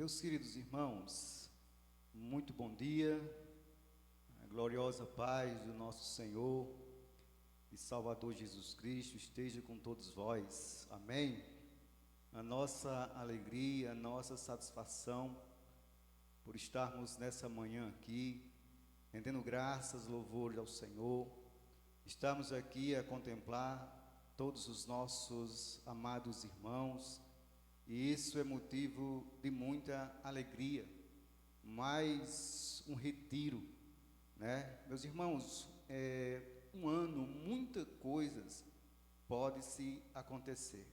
Meus queridos irmãos, muito bom dia, a gloriosa paz do nosso Senhor e Salvador Jesus Cristo esteja com todos vós, amém? A nossa alegria, a nossa satisfação por estarmos nessa manhã aqui, rendendo graças, louvores ao Senhor, estarmos aqui a contemplar todos os nossos amados irmãos, e isso é motivo de muita alegria. Mais um retiro, né? Meus irmãos, um ano, muitas coisas pode se acontecer.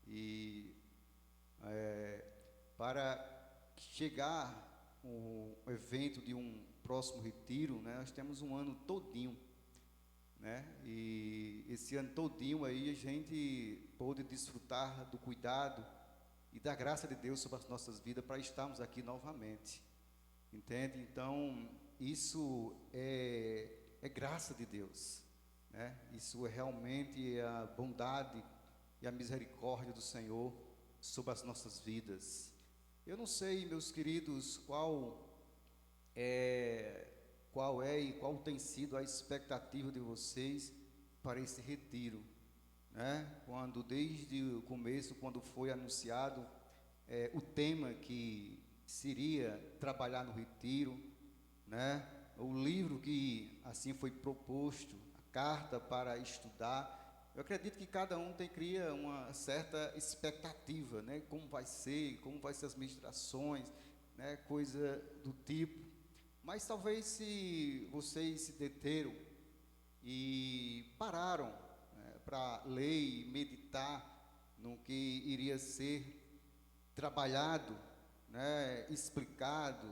E para chegar o evento de um próximo retiro, né, nós temos um ano todinho, né? E esse ano todinho aí a gente pôde desfrutar do cuidado e da graça de Deus sobre as nossas vidas para estarmos aqui novamente, entende? Então, isso é graça de Deus, né? Isso é realmente a bondade e a misericórdia do Senhor sobre as nossas vidas. Eu não sei, meus queridos, qual e qual tem sido a expectativa de vocês para esse retiro, né? Quando desde o começo, quando foi anunciado o tema que seria trabalhar no retiro, né? O livro que assim foi proposto, a carta para estudar, eu acredito que cada um cria uma certa expectativa, né? Como vai ser as ministrações, né? Coisa do tipo. Mas talvez se vocês se deteram e pararam para ler e meditar no que iria ser trabalhado, né, explicado,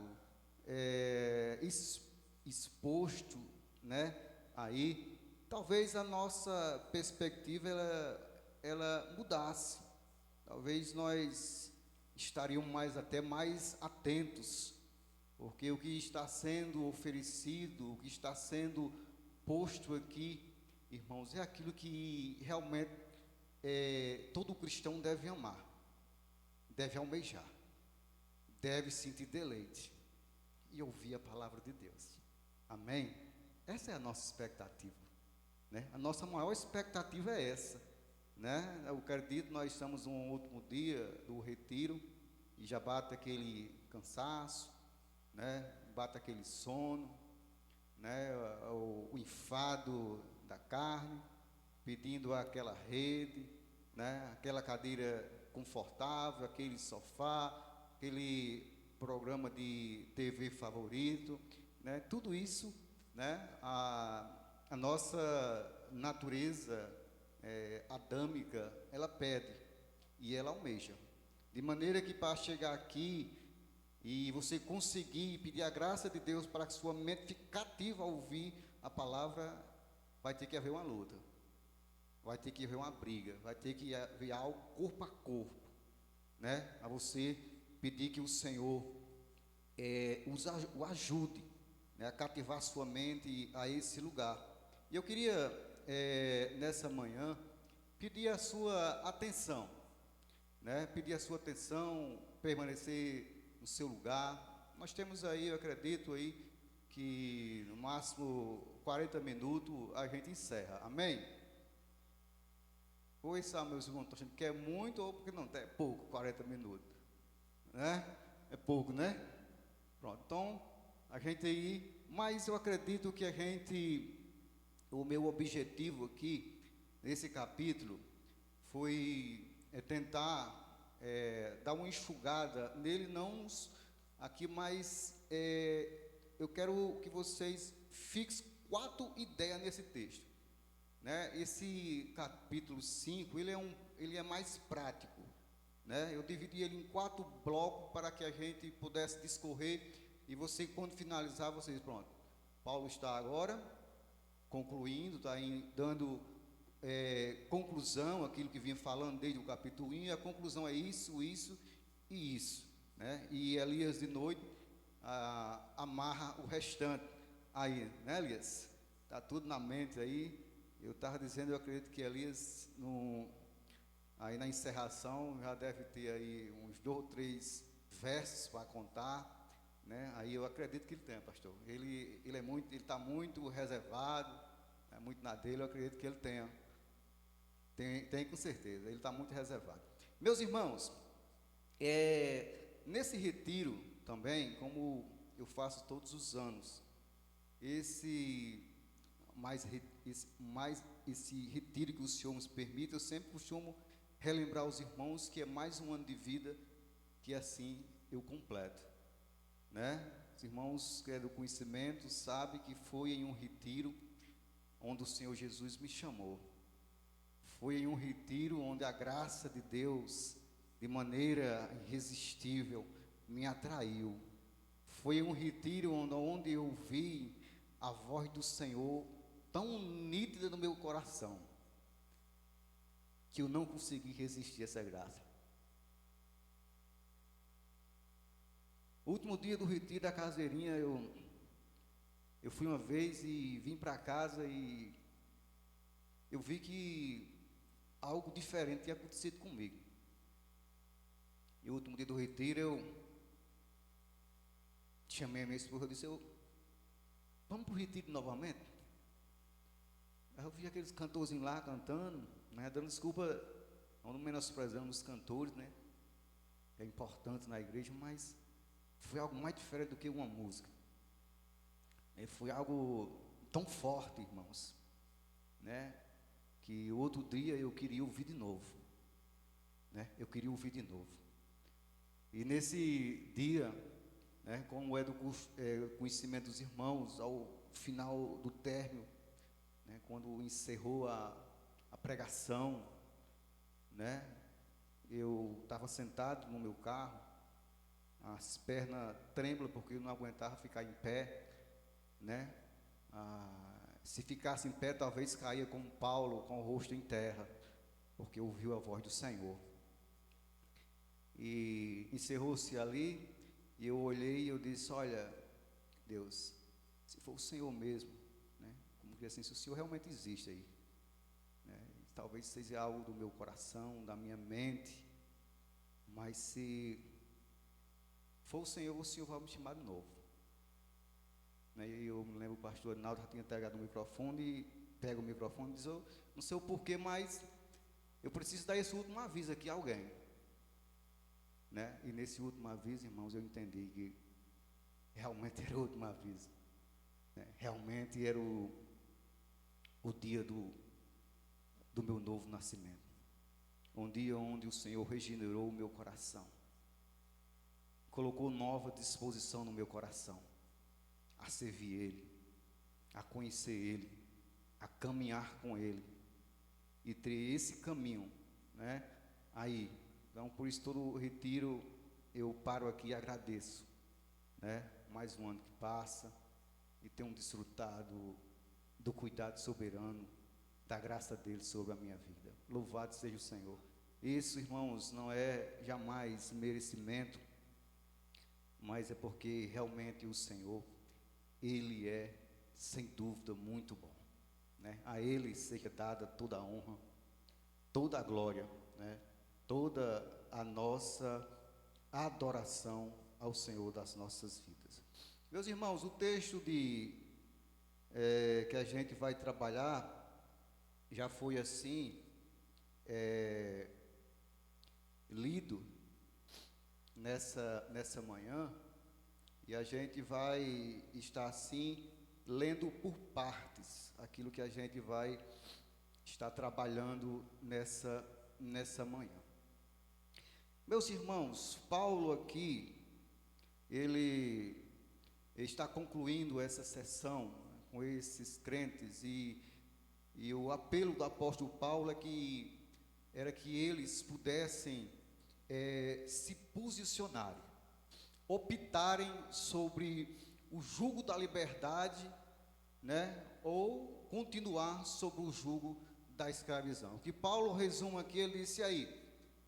exposto, né, aí, talvez a nossa perspectiva ela mudasse, talvez nós estaríamos até mais atentos, porque o que está sendo oferecido, o que está sendo posto aqui, irmãos, é aquilo que realmente todo cristão deve amar, deve almejar, deve sentir deleite e ouvir a palavra de Deus, amém? Essa é a nossa expectativa, né? A nossa maior expectativa é essa, né? Eu acredito, nós estamos no último dia do retiro e já bate aquele cansaço, né? Bate aquele sono, né? O enfado da carne, pedindo aquela rede, né? Aquela cadeira confortável, aquele sofá, aquele programa de TV favorito, né? Tudo isso, né? A nossa natureza adâmica, ela pede e ela almeja, de maneira que para chegar aqui e você conseguir pedir a graça de Deus para que sua mente fique cativa a ouvir a palavra, vai ter que haver uma luta, vai ter que haver uma briga, vai ter que haver algo corpo a corpo, né? A você pedir que o Senhor o ajude, né, a cativar sua mente a esse lugar. E eu queria, nessa manhã, pedir a sua atenção, né? Pedir a sua atenção, permanecer no seu lugar. Nós temos aí, eu acredito aí, que no máximo 40 minutos a gente encerra, amém? Oi, sabe, meus irmãos, estou achando que é muito ou porque não, é pouco, 40 minutos, né? É pouco, né? Pronto, então, a gente aí, mas eu acredito que o meu objetivo aqui, nesse capítulo, foi tentar dar uma enxugada nele, não aqui, mas eu quero que vocês fixem 4 ideias nesse texto, né? Esse capítulo 5, ele é mais prático, né? Eu dividi ele em 4 blocos para que a gente pudesse discorrer e você, quando finalizar, vocês, pronto, Paulo está agora concluindo, está dando conclusão, aquilo que vinha falando desde o capítulo 1, e a conclusão é isso e isso, né? E Elias de noite amarra o restante aí, né, Elias? Está tudo na mente aí. Eu estava dizendo, eu acredito que Elias, aí na encerração, já deve ter aí uns 2 ou 3 versos para contar, né? Aí eu acredito que ele tem, pastor. Ele está muito reservado, é muito na dele. Eu acredito que ele tenha, tem com certeza. Ele está muito reservado. Meus irmãos, nesse retiro também, como eu faço todos os anos, esse retiro que o Senhor nos permite, eu sempre costumo relembrar aos irmãos que é mais um ano de vida que assim eu completo, né? Os irmãos que é do conhecimento sabem que foi em um retiro onde o Senhor Jesus me chamou. Foi em um retiro onde a graça de Deus, de maneira irresistível, me atraiu. Foi em um retiro onde eu vi a voz do Senhor tão nítida no meu coração, que eu não consegui resistir a essa graça. O último dia do retiro da caseirinha, eu fui uma vez e vim para casa e eu vi que algo diferente tinha acontecido comigo. E o último dia do retiro, eu chamei a minha esposa e disse: vamos para o retiro novamente? Aí eu vi aqueles cantorzinhos lá cantando, né, dando desculpa, não menosprezando os cantores, né? É importante na igreja, mas foi algo mais diferente do que uma música. Foi algo tão forte, irmãos, né? Que outro dia eu queria ouvir de novo, né? Eu queria ouvir de novo. E nesse dia, né, como é do conhecimento dos irmãos, ao final do término, né, quando encerrou a pregação, né, eu estava sentado no meu carro, as pernas trêmulas porque eu não aguentava ficar em pé, né? Se ficasse em pé, talvez caía como Paulo, com o rosto em terra, porque ouviu a voz do Senhor. E encerrou-se ali, e eu olhei e eu disse: olha, Deus, se for o Senhor mesmo, né? Como que assim, se o Senhor realmente existe aí, né? Talvez seja algo do meu coração, da minha mente, mas se for o Senhor vai me chamar de novo. E eu me lembro, o pastor Arnaldo já tinha pegado o microfone e pega o microfone e diz: eu não sei o porquê, mas eu preciso dar esse último aviso aqui a alguém, né? E nesse último aviso, irmãos, eu entendi que realmente era o último aviso, né? Realmente era o dia do meu novo nascimento, um dia onde o Senhor regenerou o meu coração, colocou nova disposição no meu coração, a servir Ele, a conhecer Ele, a caminhar com Ele, e ter esse caminho, né? Aí, então por isso todo retiro eu paro aqui e agradeço, né? Mais um ano que passa e tenho desfrutado do cuidado soberano, da graça dele sobre a minha vida. Louvado seja o Senhor. Isso, irmãos, não é jamais merecimento, mas é porque realmente o Senhor, Ele é, sem dúvida, muito bom, né? A Ele seja dada toda a honra, toda a glória, né? Toda a nossa adoração ao Senhor das nossas vidas. Meus irmãos, o texto que a gente vai trabalhar já foi assim lido nessa manhã, e a gente vai estar assim lendo por partes aquilo que a gente vai estar trabalhando nessa manhã. Meus irmãos, Paulo aqui, ele está concluindo essa sessão com esses crentes, e o apelo do apóstolo Paulo era que eles pudessem se posicionarem, optarem sobre o jugo da liberdade, né, ou continuar sobre o jugo da escravidão. O que Paulo resume aqui, ele disse: aí,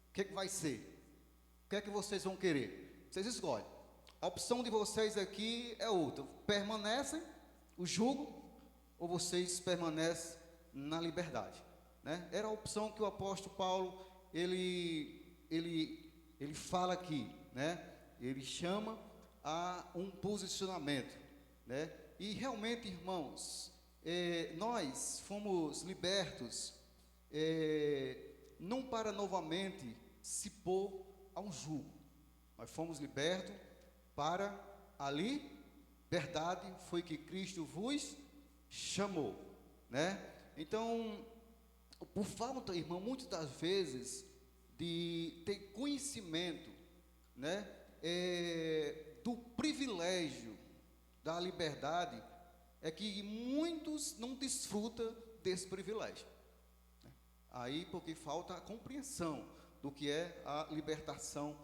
o que vai ser? O que é que vocês vão querer? Vocês escolhem. A opção de vocês aqui é outra: permanecem o jugo ou vocês permanecem na liberdade, né? Era a opção que o apóstolo Paulo ele fala aqui, né? Ele chama a um posicionamento, né? E realmente, irmãos, nós fomos libertos, não para novamente se pôr a um jugo. Nós fomos libertos para a liberdade, foi que Cristo vos chamou, né? Então, por falta, irmão, muitas das vezes, de ter conhecimento, né, do privilégio da liberdade, é que muitos não desfrutam desse privilégio, né? Aí, porque falta a compreensão do que é a libertação,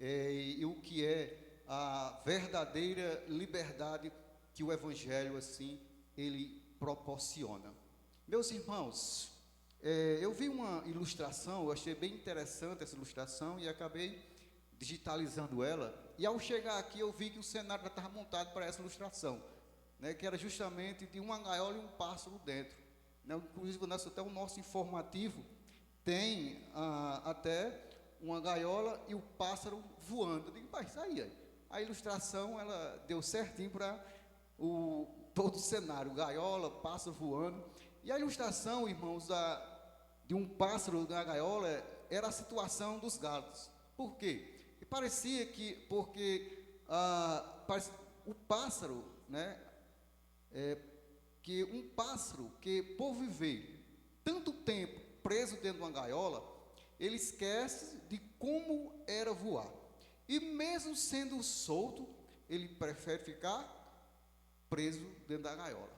e o que é a verdadeira liberdade que o Evangelho, assim, ele proporciona. Meus irmãos, eu vi uma ilustração, eu achei bem interessante essa ilustração e acabei digitalizando ela, e ao chegar aqui eu vi que o cenário já estava montado para essa ilustração, né, que era justamente de uma gaiola e um pássaro dentro, né? Inclusive até o nosso informativo tem até uma gaiola e o pássaro voando. Eu digo, pai, isso aí, a ilustração ela deu certinho para todo o cenário, gaiola, pássaro voando. E a ilustração, irmãos, de um pássaro na gaiola era a situação dos galos. Por quê? E parecia que, porque o pássaro, né, que um pássaro que por viver tanto tempo preso dentro de uma gaiola, ele esquece de como era voar. E mesmo sendo solto, ele prefere ficar preso dentro da gaiola.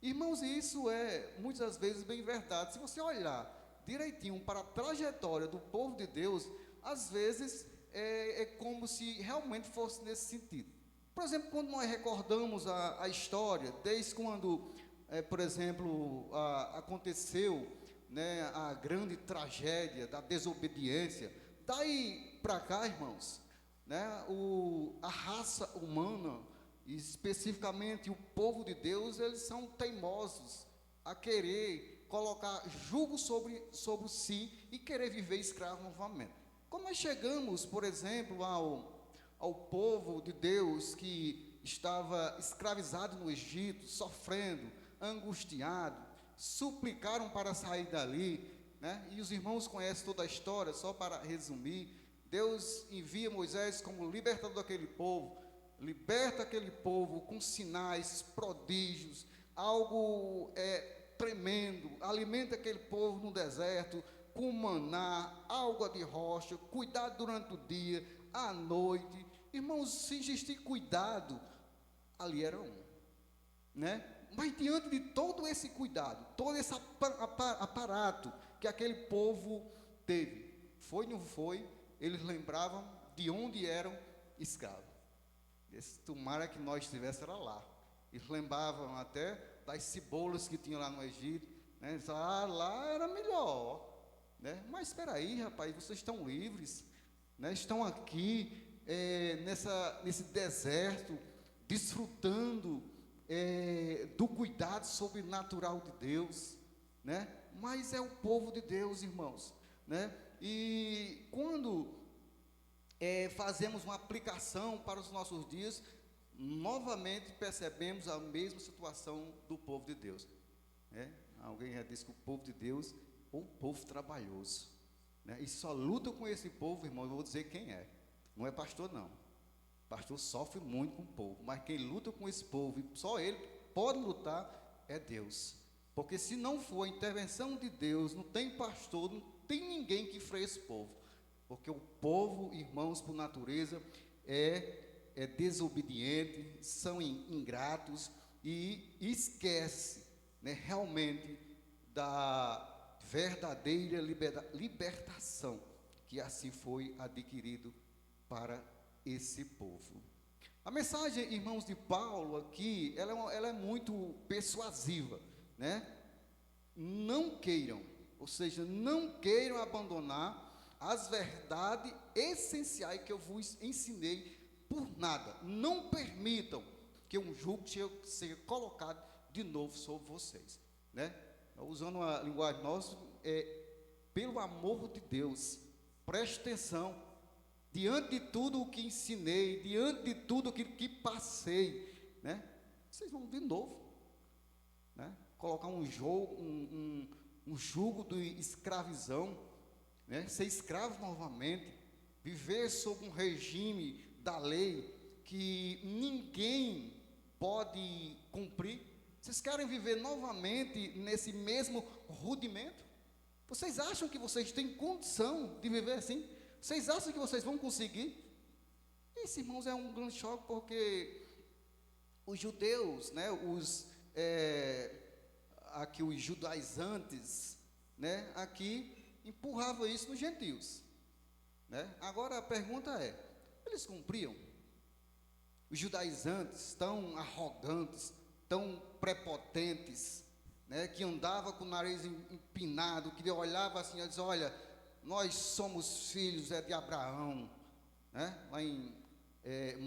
Irmãos, isso é muitas vezes bem verdade. Se você olhar direitinho para a trajetória do povo de Deus, às vezes é como se realmente fosse nesse sentido. Por exemplo, quando nós recordamos a história, desde quando, por exemplo, aconteceu, né, a grande tragédia da desobediência, daí para cá, irmãos, né, a raça humana, especificamente o povo de Deus, eles são teimosos a querer colocar jugo sobre si e querer viver escravo novamente. Quando nós chegamos, por exemplo, ao povo de Deus que estava escravizado no Egito, sofrendo, angustiado, suplicaram para sair dali, né? E os irmãos conhecem toda a história, só para resumir. Deus envia Moisés como libertador daquele povo, liberta aquele povo com sinais, prodígios, algo tremendo, alimenta aquele povo no deserto, com maná, água de rocha, cuidado durante o dia, à noite. Irmãos, se existir cuidado, ali era né? Mas diante de todo esse cuidado, todo esse aparato que aquele povo teve, foi ou não foi, eles lembravam de onde eram escravos. Tomara que nós estivéssemos lá. Eles lembravam até das cebolas que tinham lá no Egito, né? Lá era melhor, né? Mas espera aí, rapaz, vocês estão livres, né? Estão aqui nesse deserto, desfrutando do cuidado sobrenatural de Deus, né? Mas é o povo de Deus, irmãos, né? E quando fazemos uma aplicação para os nossos dias, novamente percebemos a mesma situação do povo de Deus, né? Alguém já disse que o povo de Deus é um povo trabalhoso, né? E só luta com esse povo, irmão, eu vou dizer quem é. Não é pastor, não. O pastor sofre muito com o povo, mas quem luta com esse povo, e só ele pode lutar, é Deus. Porque se não for a intervenção de Deus, não tem pastor, não tem ninguém que freie esse povo. Porque o povo, irmãos, por natureza, é desobediente, são ingratos e esquece, né, realmente da verdadeira libertação que assim foi adquirido para esse povo. A mensagem, irmãos, de Paulo aqui, ela é muito persuasiva, né? Não queiram, ou seja, não queiram abandonar as verdades essenciais que eu vos ensinei por nada. Não permitam que um jugo seja colocado de novo sobre vocês, né? Usando a linguagem nossa, pelo amor de Deus, preste atenção, diante de tudo o que ensinei, diante de tudo aquilo que passei, né? Vocês vão de novo, né? Colocar um jugo de escravidão, né? Ser escravo novamente, viver sob um regime da lei que ninguém pode cumprir. Vocês querem viver novamente nesse mesmo rudimento? Vocês acham que vocês têm condição de viver assim? Vocês acham que vocês vão conseguir? Isso, irmãos, é um grande choque, porque os judeus, né, aqui os judaizantes, né, aqui empurravam isso nos gentios, né? Agora a pergunta é: eles cumpriam? Os judaizantes tão arrogantes, tão prepotentes, né, que andava com o nariz empinado, que olhava assim e dizia: olha, nós somos filhos de Abraão, né? Lá em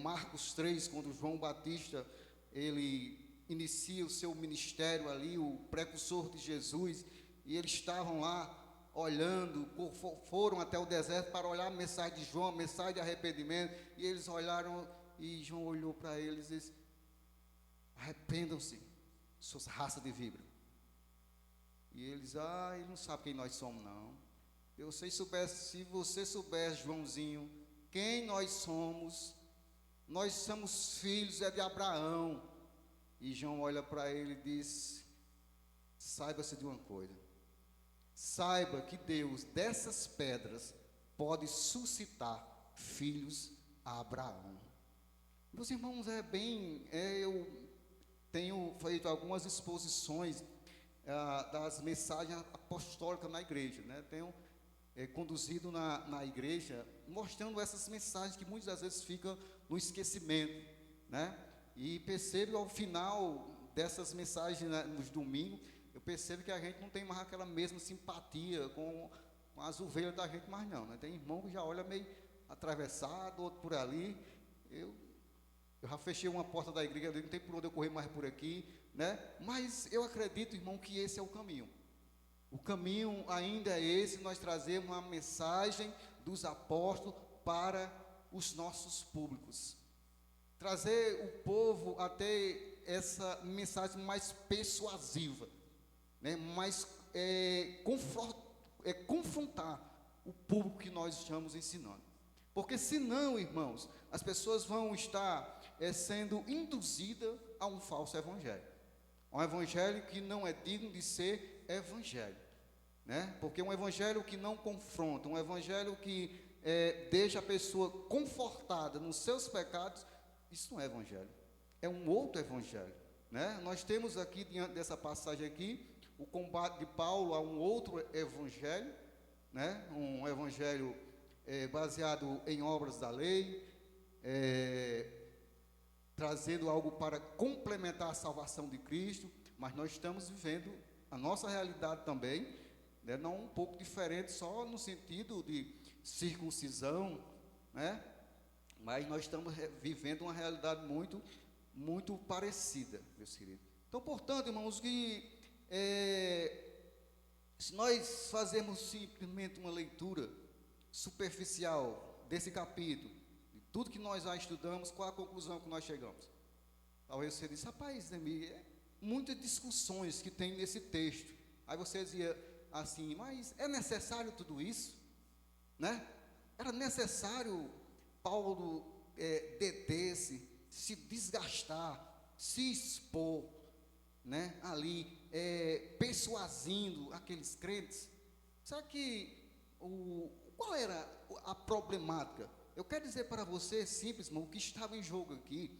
Marcos 3, quando João Batista ele inicia o seu ministério ali, o precursor de Jesus, e eles estavam lá olhando, foram até o deserto para olhar a mensagem de João, a mensagem de arrependimento, e eles olharam, e João olhou para eles e disse: arrependam-se, suas raças de víbora. E eles: ele não sabe quem nós somos, não. Se você soubesse, Joãozinho, quem nós somos filhos de Abraão. E João olha para ele e diz: saiba-se de uma coisa, saiba que Deus dessas pedras pode suscitar filhos a Abraão. Meus irmãos, eu tenho feito algumas exposições das mensagens apostólicas na igreja, né? Tenho conduzido na igreja, mostrando essas mensagens que muitas das vezes ficam no esquecimento, né? E percebo ao final dessas mensagens, né, nos domingos, eu percebo que a gente não tem mais aquela mesma simpatia com as ovelhas da gente mais não, né? Tem irmão que já olha meio atravessado, outro por ali. Eu já fechei uma porta da igreja, não tem por onde eu correr mais por aqui, né? Mas eu acredito, irmão, que esse é o caminho. O caminho ainda é esse, nós trazemos uma mensagem dos apóstolos para os nossos públicos. Trazer o povo até essa mensagem mais persuasiva, né? Mais confrontar o público que nós estamos ensinando. Porque senão, irmãos, as pessoas vão estar sendo induzidas a um falso evangelho. Um evangelho que não é digno de ser evangelho, né? Porque um evangelho que não confronta, um evangelho que deixa a pessoa confortada nos seus pecados, isso não é evangelho, é um outro evangelho, né? Nós temos aqui, diante dessa passagem aqui, o combate de Paulo a um outro evangelho, né? Um evangelho baseado em obras da lei, trazendo algo para complementar a salvação de Cristo, mas nós estamos vivendo a nossa realidade também, né? Não um pouco diferente, só no sentido de circuncisão, né? Mas nós estamos vivendo uma realidade muito, muito parecida, meus queridos. Então, portanto, irmãos, que se nós fazermos simplesmente uma leitura superficial desse capítulo, de tudo que nós já estudamos, qual a conclusão que nós chegamos? Talvez você disse: rapaz, muitas discussões que tem nesse texto. Aí você dizia assim: mas é necessário tudo isso? Né? Era necessário Paulo deter-se, se desgastar, se expor, né? Ali, persuadindo aqueles crentes? Será que qual era a problemática? Eu quero dizer para você, simples, irmão, o que estava em jogo aqui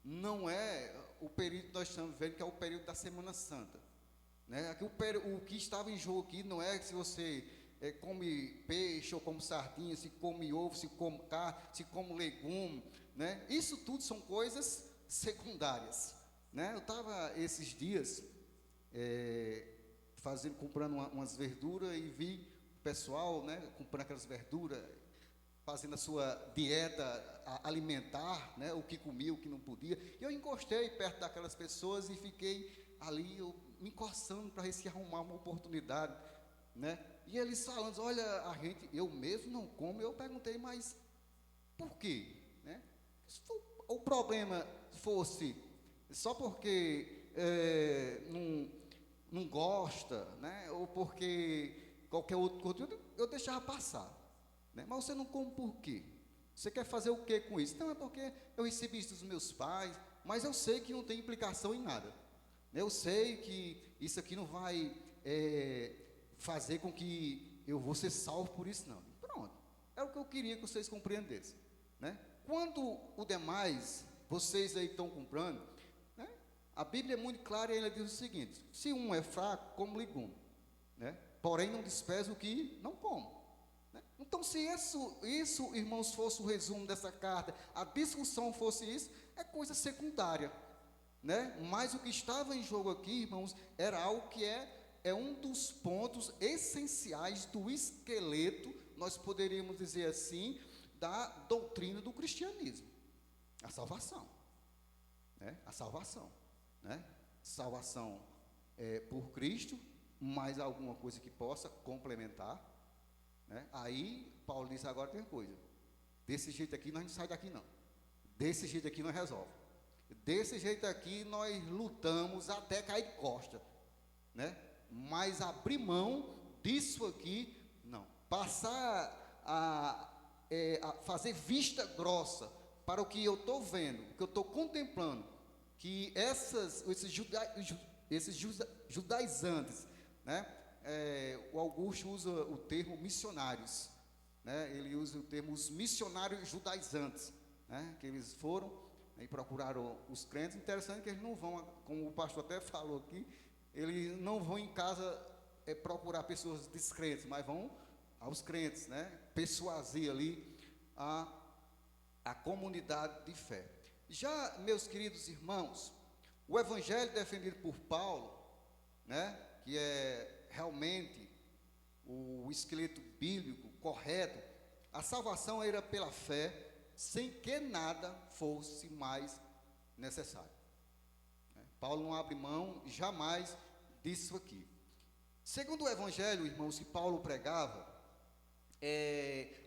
não é o período que nós estamos vendo, que é o período da Semana Santa, né? Aqui, o que estava em jogo aqui não é se você come peixe ou come sardinha, se come ovo, se come carne, se come legume, né? Isso tudo são coisas secundárias, né? Eu estava esses dias comprando umas verduras e vi o pessoal, né, comprando aquelas verduras, fazendo a sua dieta alimentar, né, o que comia, o que não podia. E eu encostei perto daquelas pessoas e fiquei ali, me encostando para ver se arrumar uma oportunidade, né? E eles falando: olha, eu mesmo não como. Eu perguntei: mas Por quê? Né? Se o problema fosse só porque não gosta, né? Ou porque qualquer outro conteúdo, eu deixava passar. Né? Mas você não come por quê? Você quer fazer o que com isso? Não, é porque eu recebi isso dos meus pais, mas eu sei que não tem implicação em nada. Eu sei que isso aqui não vai fazer com que eu vou ser salvo por isso, não. Pronto. É o que eu queria que vocês compreendessem. Né? Quando o demais, vocês aí estão comprando, né? A Bíblia é muito clara e ela diz o seguinte: se um é fraco, como legume, né? Porém não despreza o que não come. Né? Então, se isso, irmãos, fosse o resumo dessa carta, a discussão fosse isso, é coisa secundária. Né? Mas o que estava em jogo aqui, irmãos, era algo que é um dos pontos essenciais do esqueleto, nós poderíamos dizer assim, da doutrina do cristianismo: a salvação. Né? A salvação. Né? Salvação por Cristo, mais alguma coisa que possa complementar. Né? Aí, Paulo diz: agora tem coisa, desse jeito aqui nós não sai daqui não, desse jeito aqui nós resolve, desse jeito aqui nós lutamos até cair de costa, né? Mas abrir mão disso aqui, não. Passar a fazer vista grossa para o que eu estou vendo, o que eu estou contemplando, que esses judaizantes, né? O Augusto usa o termo missionários, né? Ele usa o termo os missionários judaizantes, né? Que eles foram e procuraram os crentes. Interessante que eles não vão, como o pastor até falou aqui, eles não vão em casa procurar pessoas descrentes, mas vão aos crentes, né? Persuadir ali a comunidade de fé. Já, meus queridos irmãos, o evangelho defendido por Paulo, né? Que é realmente o esqueleto bíblico correto, a salvação era pela fé, sem que nada fosse mais necessário. Paulo não abre mão jamais disso aqui. Segundo o evangelho, irmãos, que Paulo pregava,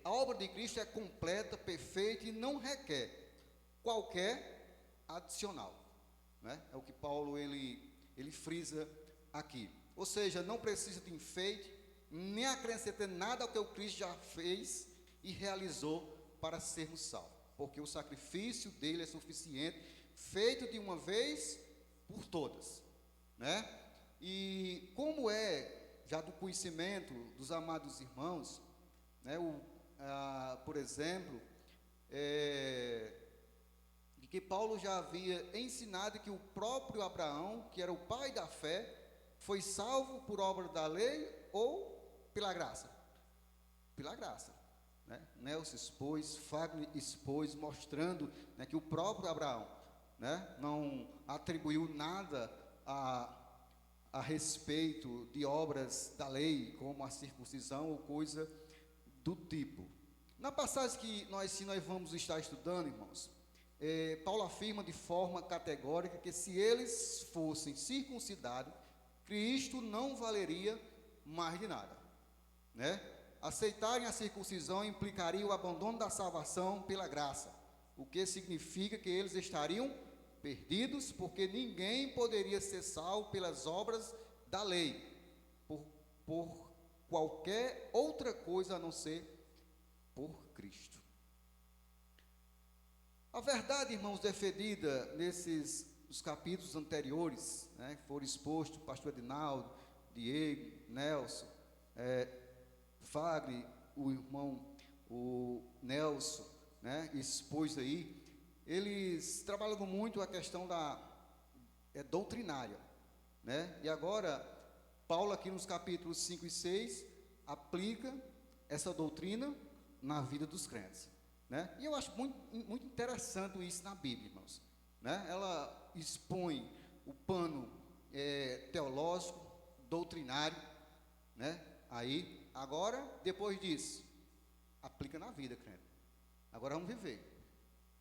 a obra de Cristo é completa, perfeita e não requer qualquer adicional. Né? É o que Paulo ele frisa aqui. Ou seja, não precisa de enfeite, nem acrescentar nada ao que o Cristo já fez e realizou para sermos salvos, porque o sacrifício dele é suficiente, feito de uma vez por todas, né? E como já do conhecimento dos amados irmãos, né? Por exemplo, de que Paulo já havia ensinado que o próprio Abraão, que era o pai da fé, foi salvo por obra da lei ou pela graça? Pela graça. Né? Nelson expôs, Fagner expôs, mostrando, né, que o próprio Abraão, né, não atribuiu nada a respeito de obras da lei, como a circuncisão ou coisa do tipo. Na passagem que nós vamos estar estudando, irmãos, Paulo afirma de forma categórica que se eles fossem circuncidados, Cristo não valeria mais de nada, né? Aceitarem a circuncisão implicaria o abandono da salvação pela graça, o que significa que eles estariam perdidos, porque ninguém poderia ser salvo pelas obras da lei, por qualquer outra coisa a não ser por Cristo. A verdade, irmãos, defendida nos capítulos anteriores, né, que foram expostos, o pastor Edinaldo, Diego, Nelson, Fagner, o Nelson, né, expôs aí, eles trabalham muito a questão doutrinária, né? E agora, Paulo aqui nos capítulos 5 e 6, aplica essa doutrina na vida dos crentes, né? E eu acho muito, muito interessante isso na Bíblia, irmãos, né? Ela expõe o pano teológico, doutrinário, né? Aí, agora, depois disso, aplica na vida, crente. Agora vamos viver,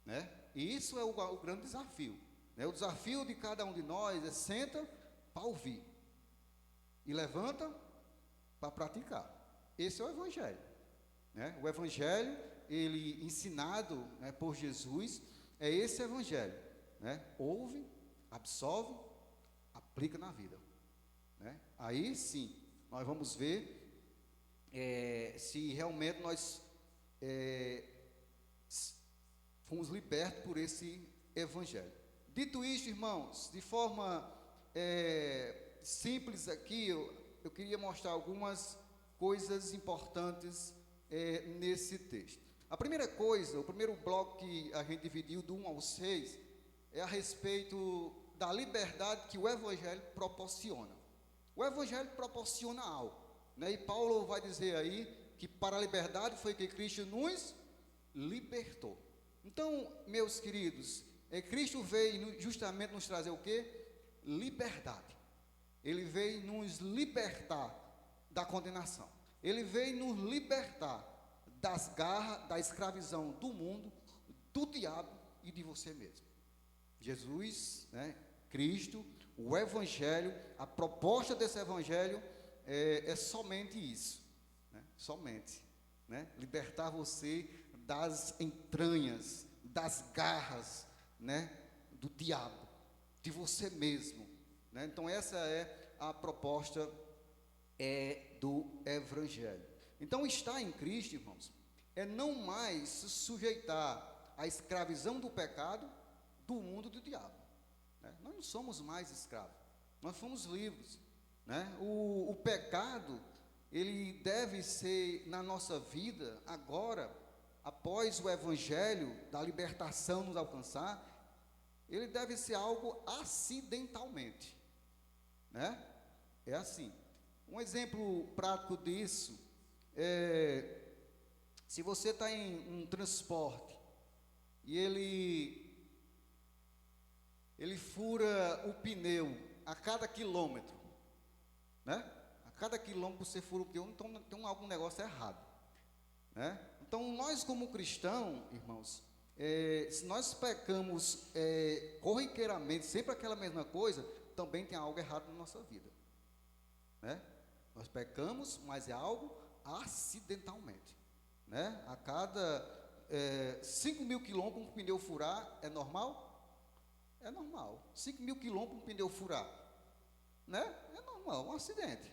né? E isso é o grande desafio, né? O desafio de cada um de nós é senta para ouvir e levanta para praticar. Esse é o evangelho, né? O evangelho, ele ensinado, né, por Jesus, é esse evangelho, né? Ouve, absorve, aplica na vida, né? Aí sim, nós vamos ver se realmente nós fomos libertos por esse evangelho. Dito isto, irmãos, de forma simples aqui, eu queria mostrar algumas coisas importantes nesse texto. A primeira coisa, o primeiro bloco que a gente dividiu do 1 ao 6, é a respeito da liberdade que o evangelho proporciona. O evangelho proporciona algo, né? E Paulo vai dizer aí que para a liberdade foi que Cristo nos libertou. Então, meus queridos, Cristo veio justamente nos trazer o quê? Liberdade. Ele veio nos libertar da condenação. Ele veio nos libertar das garras, da escravidão do mundo, do diabo e de você mesmo. Jesus, né, Cristo, o evangelho, a proposta desse evangelho é somente isso, né? Somente, né? Libertar você das entranhas, das garras, né, do diabo, de você mesmo, né? Então essa é a proposta do evangelho. Então estar em Cristo, irmãos, é não mais se sujeitar à escravidão do pecado, do mundo, do diabo, né? Nós não somos mais escravos, nós fomos livres, né? O pecado, ele deve ser na nossa vida agora, após o evangelho da libertação nos alcançar, ele deve ser algo acidentalmente, né? É assim. Um exemplo prático disso se você está em um transporte e ele fura o pneu a cada quilômetro, né? A cada quilômetro você fura o pneu, então tem algum negócio errado, né? Então nós como cristãos, irmãos, se nós pecamos corriqueiramente, sempre aquela mesma coisa, também tem algo errado na nossa vida, né? Nós pecamos, mas é algo acidentalmente, né? A cada 5.000 quilômetros um pneu furar é normal? É normal. 5.000 quilômetros um pneu furar, né? É normal, um acidente,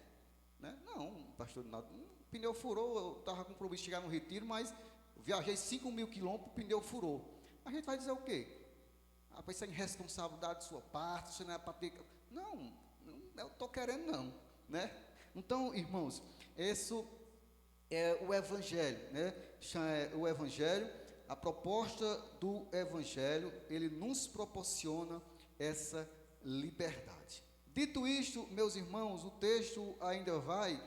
né? Não, pastor, um pneu furou, eu estava com problema de chegar no retiro, mas viajei 5.000 quilômetros, o pneu furou. A gente vai dizer o quê? Isso é irresponsabilidade de sua parte, isso não é para ter... Não, eu estou querendo não, né? Então, irmãos, isso é o evangelho, né? O evangelho, a proposta do evangelho, ele nos proporciona essa liberdade. Dito isto, meus irmãos, o texto ainda vai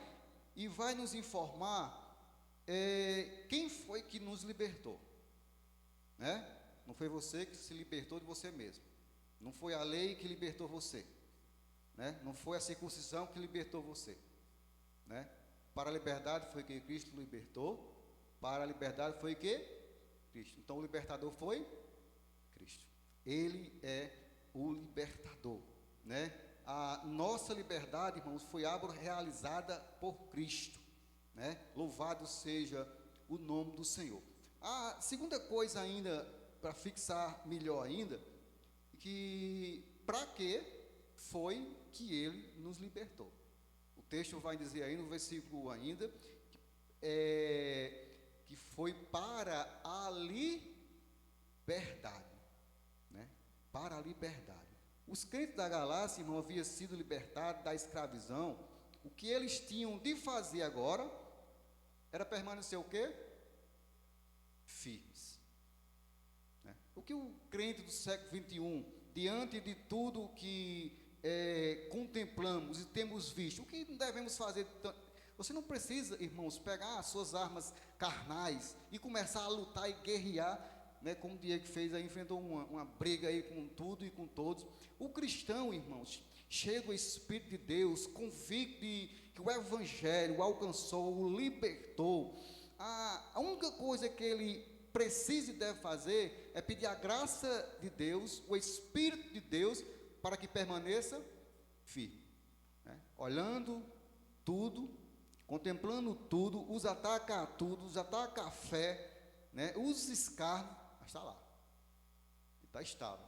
nos informar quem foi que nos libertou, né? Não foi você que se libertou de você mesmo, não foi a lei que libertou você, né? Não foi a circuncisão que libertou você, né? Para a liberdade foi que Cristo libertou, para a liberdade foi que Cristo. Então o libertador foi Cristo. Ele é o libertador, né? A nossa liberdade, irmãos, foi realizada por Cristo, né? Louvado seja o nome do Senhor. A segunda coisa ainda, para fixar melhor ainda, que para que foi que ele nos libertou. O texto vai dizer aí no versículo ainda, que foi para a liberdade, né? Para a liberdade. Os crentes da Galácia, irmão, haviam sido libertados da escravidão. O que eles tinham de fazer agora era permanecer o quê? Firmes, né? O que o crente do século 21, diante de tudo que contemplamos e temos visto, o que devemos fazer? Você não precisa, irmãos, pegar as suas armas carnais e começar a lutar e guerrear, né, como o Diego fez aí, enfrentou uma briga aí com tudo e com todos. O cristão, irmãos, cheio do Espírito de Deus, convicto de que o evangelho o alcançou, o libertou, a única coisa que ele precisa e deve fazer é pedir a graça de Deus, o Espírito de Deus, para que permaneça firme, né? Olhando tudo contemplando tudo, os ataca a tudo, os ataca a fé, né? Os escarna, mas está lá, está estável,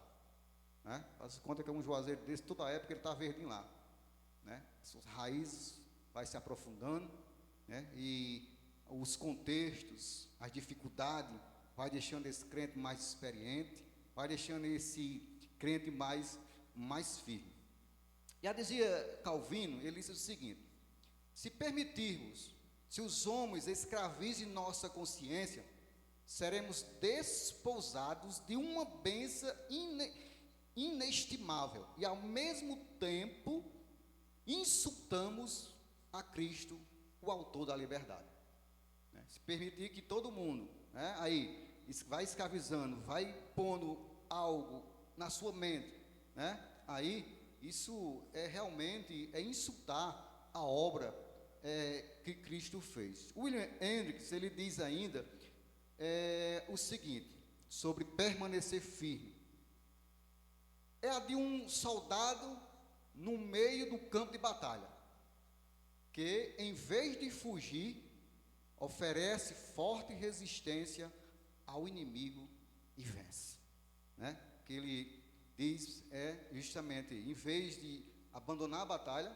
né? Faz conta que é um juazeiro desse, toda a época ele está verdinho lá, né? Suas raízes vai se aprofundando, né? E os contextos, as dificuldades, vai deixando esse crente mais experiente, vai deixando esse crente mais firme. Já dizia Calvino, ele disse o seguinte: se permitirmos, se os homens escravizem nossa consciência, seremos desposados de uma bênção inestimável e ao mesmo tempo insultamos a Cristo, o autor da liberdade. Se permitir que todo mundo, né, aí vai escravizando, vai pondo algo na sua mente, né, aí isso realmente insultar a obra que Cristo fez. William Hendricks, ele diz ainda o seguinte sobre permanecer firme: é a de um soldado no meio do campo de batalha, que em vez de fugir, oferece forte resistência ao inimigo e vence, né? Que ele diz justamente, em vez de abandonar a batalha,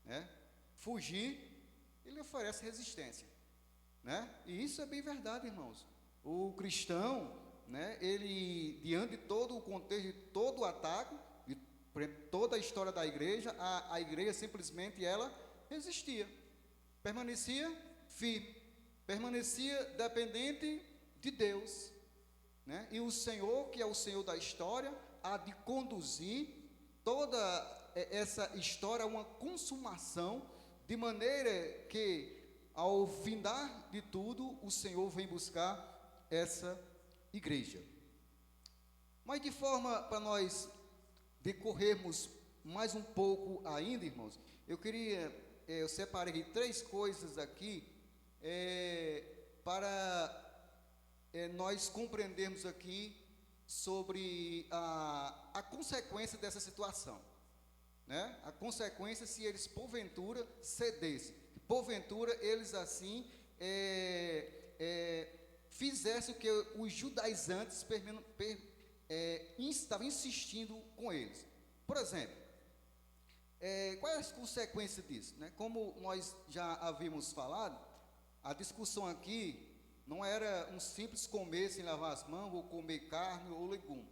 né, fugir, ele oferece resistência, né? E isso é bem verdade, irmãos. O cristão, né, ele, diante de todo o contexto, de todo o ataque, de toda a história da igreja, a igreja simplesmente ela resistia, permanecia firme, permanecia dependente de Deus, né? E o Senhor, que é o Senhor da história, há de conduzir toda essa história a uma consumação, de maneira que, ao findar de tudo, o Senhor vem buscar essa igreja. Mas de forma para nós decorrermos mais um pouco ainda, irmãos, eu separei 3 coisas aqui para nós compreendermos aqui sobre a consequência dessa situação, né? A consequência se eles porventura cedessem, porventura eles assim fizessem o que os judaizantes estavam insistindo com eles. Por exemplo, qual é a consequência disso, né? Como nós já havíamos falado, a discussão aqui não era um simples comer sem lavar as mãos, ou comer carne ou legume,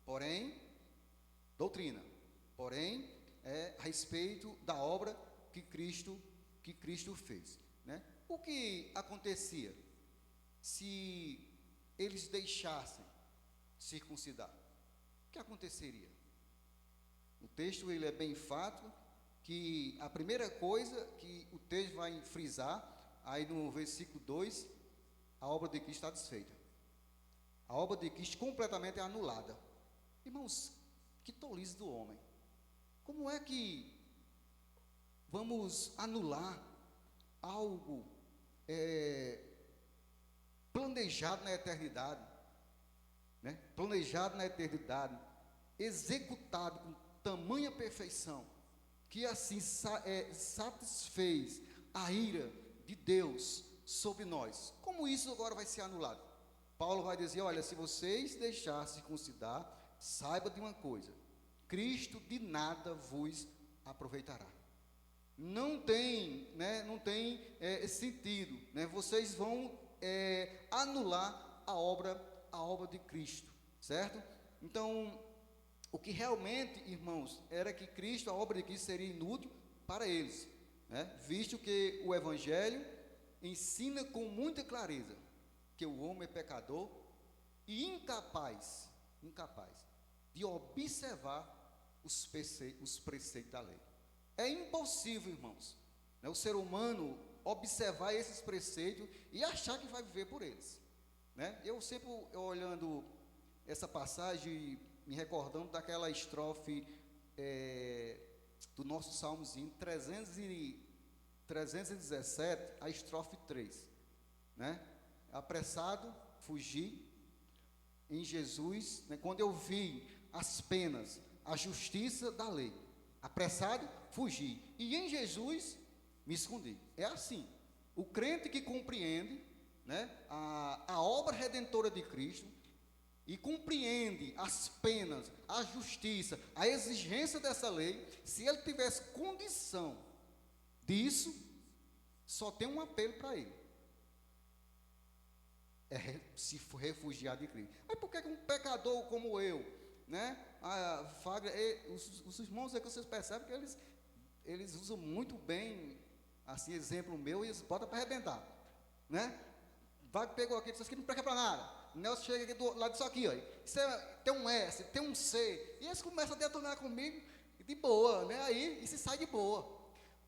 porém, doutrina, porém, a respeito da obra que Cristo fez, né? O que acontecia se eles deixassem circuncidar? O que aconteceria? O texto ele é bem enfático, que a primeira coisa que o texto vai frisar, aí no versículo 2, a obra de Cristo está desfeita. A obra de Cristo completamente é anulada. Irmãos, que tolice do homem. Como é que vamos anular algo planejado na eternidade, né? Planejado na eternidade, executado com tamanha perfeição, que assim satisfez a ira de Deus sobre nós. Como isso agora vai ser anulado? Paulo vai dizer: olha, se vocês deixarem circuncidar, saiba de uma coisa: Cristo de nada vos aproveitará. Não tem, né, não tem sentido, né? Vocês vão anular a obra de Cristo, certo? Então, o que realmente, irmãos, era que Cristo, a obra de Cristo seria inútil para eles, né? Visto que o Evangelho ensina com muita clareza que o homem é pecador e incapaz de observar os preceitos da lei. É impossível, irmãos, né, o ser humano observar esses preceitos e achar que vai viver por eles, né? Eu sempre olhando essa passagem, me recordando daquela estrofe do nosso salmozinho 317, a estrofe 3, né? Apressado, fugi em Jesus, né? Quando eu vi as penas, a justiça da lei, apressado, fugi, e em Jesus me escondi. É assim. O crente que compreende, né, a obra redentora de Cristo e compreende as penas, a justiça, a exigência dessa lei, se ele tivesse condição disso, só tem um apelo para ele: é se refugiar de Cristo. Mas por que um pecador como eu, né? Os irmãos é que vocês percebem que eles usam muito bem, assim, exemplo meu, e eles botam para arrebentar, né? Wagner pegou aqui, disse que não presta para nada. Nelson chega aqui do lado disso aqui, ó. Tem um S, tem um C, e eles começam a detonar comigo de boa, né? Aí, e se sai de boa,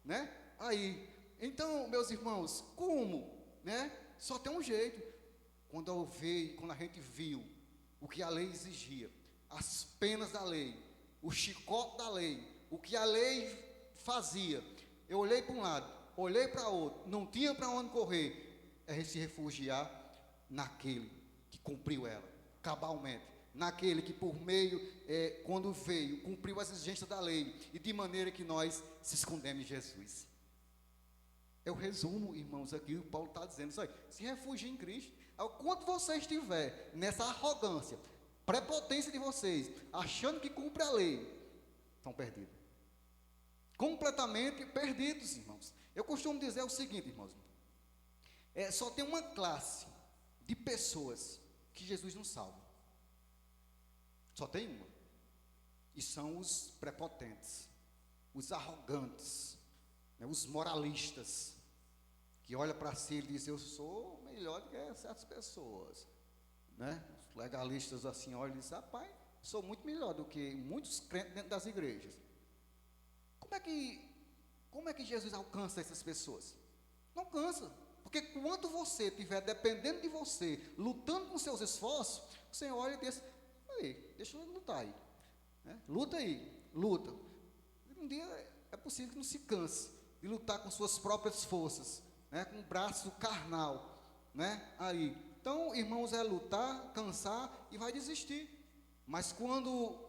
né? Aí, então, meus irmãos, como, né? Só tem um jeito. Quando a gente viu o que a lei exigia, as penas da lei, o chicote da lei, o que a lei fazia, eu olhei para um lado, olhei para outro, não tinha para onde correr, é se refugiar naquele que cumpriu ela, cabalmente, naquele que por meio, quando veio, cumpriu as exigências da lei, e de maneira que nós se escondemos em Jesus. Eu resumo, irmãos, aqui o Paulo está dizendo isso aí: se refugie em Cristo. Quanto você estiver nessa arrogância, prepotência de vocês, achando que cumpre a lei, estão perdidos. Completamente perdidos, irmãos. Eu costumo dizer o seguinte, irmãos: só tem uma classe de pessoas que Jesus não salva. Só tem uma. E são os prepotentes, os arrogantes, né, os moralistas, que olha para si e diz: eu sou melhor do que certas pessoas, né? Os legalistas assim olham e dizem: rapaz, sou muito melhor do que muitos crentes dentro das igrejas. Como é que Jesus alcança essas pessoas? Não alcança, porque quando você estiver dependendo de você, lutando com seus esforços, você olha e diz: deixa eu lutar aí, né? Luta aí, luta. Um dia é possível que não se canse de lutar com suas próprias forças, né, com o braço carnal, né, aí. Então, irmãos, é lutar, cansar e vai desistir. Mas quando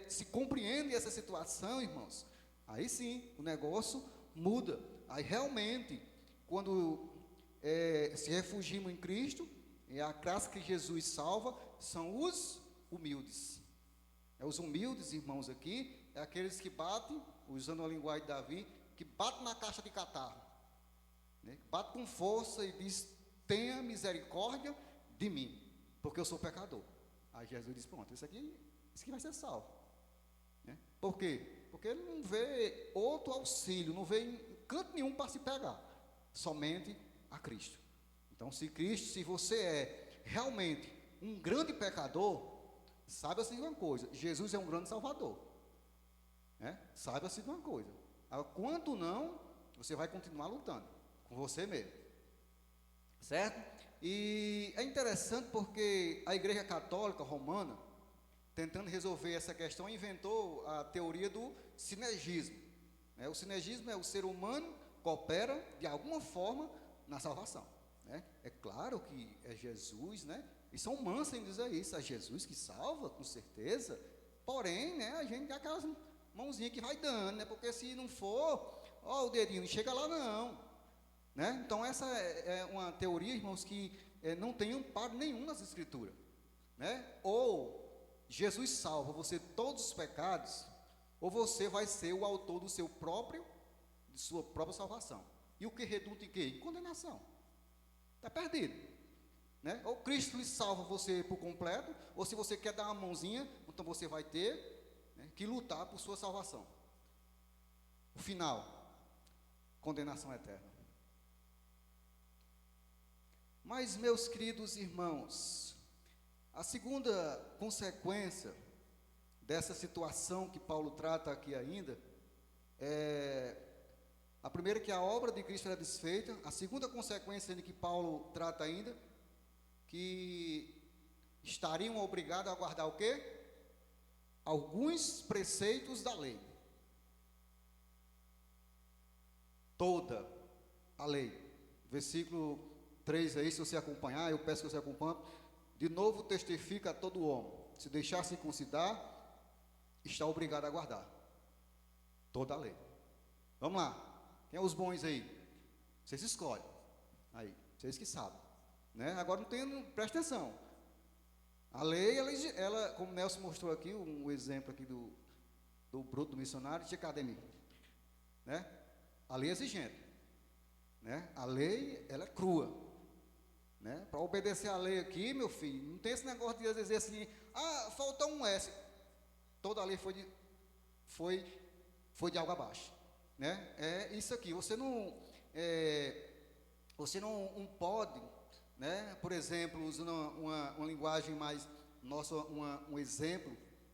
se compreende essa situação, irmãos, aí sim, o negócio muda. Aí realmente, quando se refugiam em Cristo, a classe que Jesus salva são os humildes. Os humildes, irmãos, aqui, é aqueles que batem, usando a linguagem de Davi, que batem na caixa de catarro, né? Bate com força e diz: tenha misericórdia de mim, porque eu sou pecador. Aí Jesus diz: pronto, esse aqui vai ser salvo, né? Por quê? Porque ele não vê outro auxílio, não vê em canto nenhum para se pegar, somente a Cristo. Então, se você é realmente um grande pecador, saiba-se de uma coisa: Jesus é um grande salvador, né? Saiba-se de uma coisa: quando não, você vai continuar lutando com você mesmo, certo? E é interessante porque a Igreja Católica Romana, tentando resolver essa questão, inventou a teoria do sinergismo, né? O sinergismo é o ser humano coopera de alguma forma na salvação, né? É claro que é Jesus, né? E são mansos em dizer isso: é Jesus que salva, com certeza. Porém, né, a gente dá aquelas mãozinhas que vai dando, né? Porque se não for, o dedinho não chega lá não, né? Então essa é uma teoria, irmãos, que não tem amparo nenhum nas Escrituras, né? Ou Jesus salva você de todos os pecados, ou você vai ser o autor de sua própria salvação. E o que redunda em quê? Em condenação. Está perdido, né? Ou Cristo lhe salva você por completo, ou se você quer dar uma mãozinha, então você vai ter, né, que lutar por sua salvação. O final: condenação eterna. Mas, meus queridos irmãos, a segunda consequência dessa situação que Paulo trata aqui ainda a primeira, que a obra de Cristo era desfeita. A segunda consequência de que Paulo trata ainda, que estariam obrigados a guardar o quê? Alguns preceitos da lei. Toda a lei. Versículo 3 aí, se você acompanhar, eu peço que você acompanhe. De novo testifica a todo homem: se deixar circuncidar, está obrigado a guardar toda a lei. Vamos lá. Quem é os bons aí? Vocês escolhem. Aí, vocês que sabem. Né? Agora não tem, presta atenção. A lei, ela, como o Nelson mostrou aqui, um exemplo aqui do bruto do missionário de academia. Né? A lei é exigente. Né? A lei, ela é crua. Né? Para obedecer a lei aqui, meu filho, não tem esse negócio de dizer assim, falta um S. Toda a lei foi de água abaixo. Né? É isso aqui, você não pode, né? Por exemplo, usando uma linguagem mais nossa, um exemplo,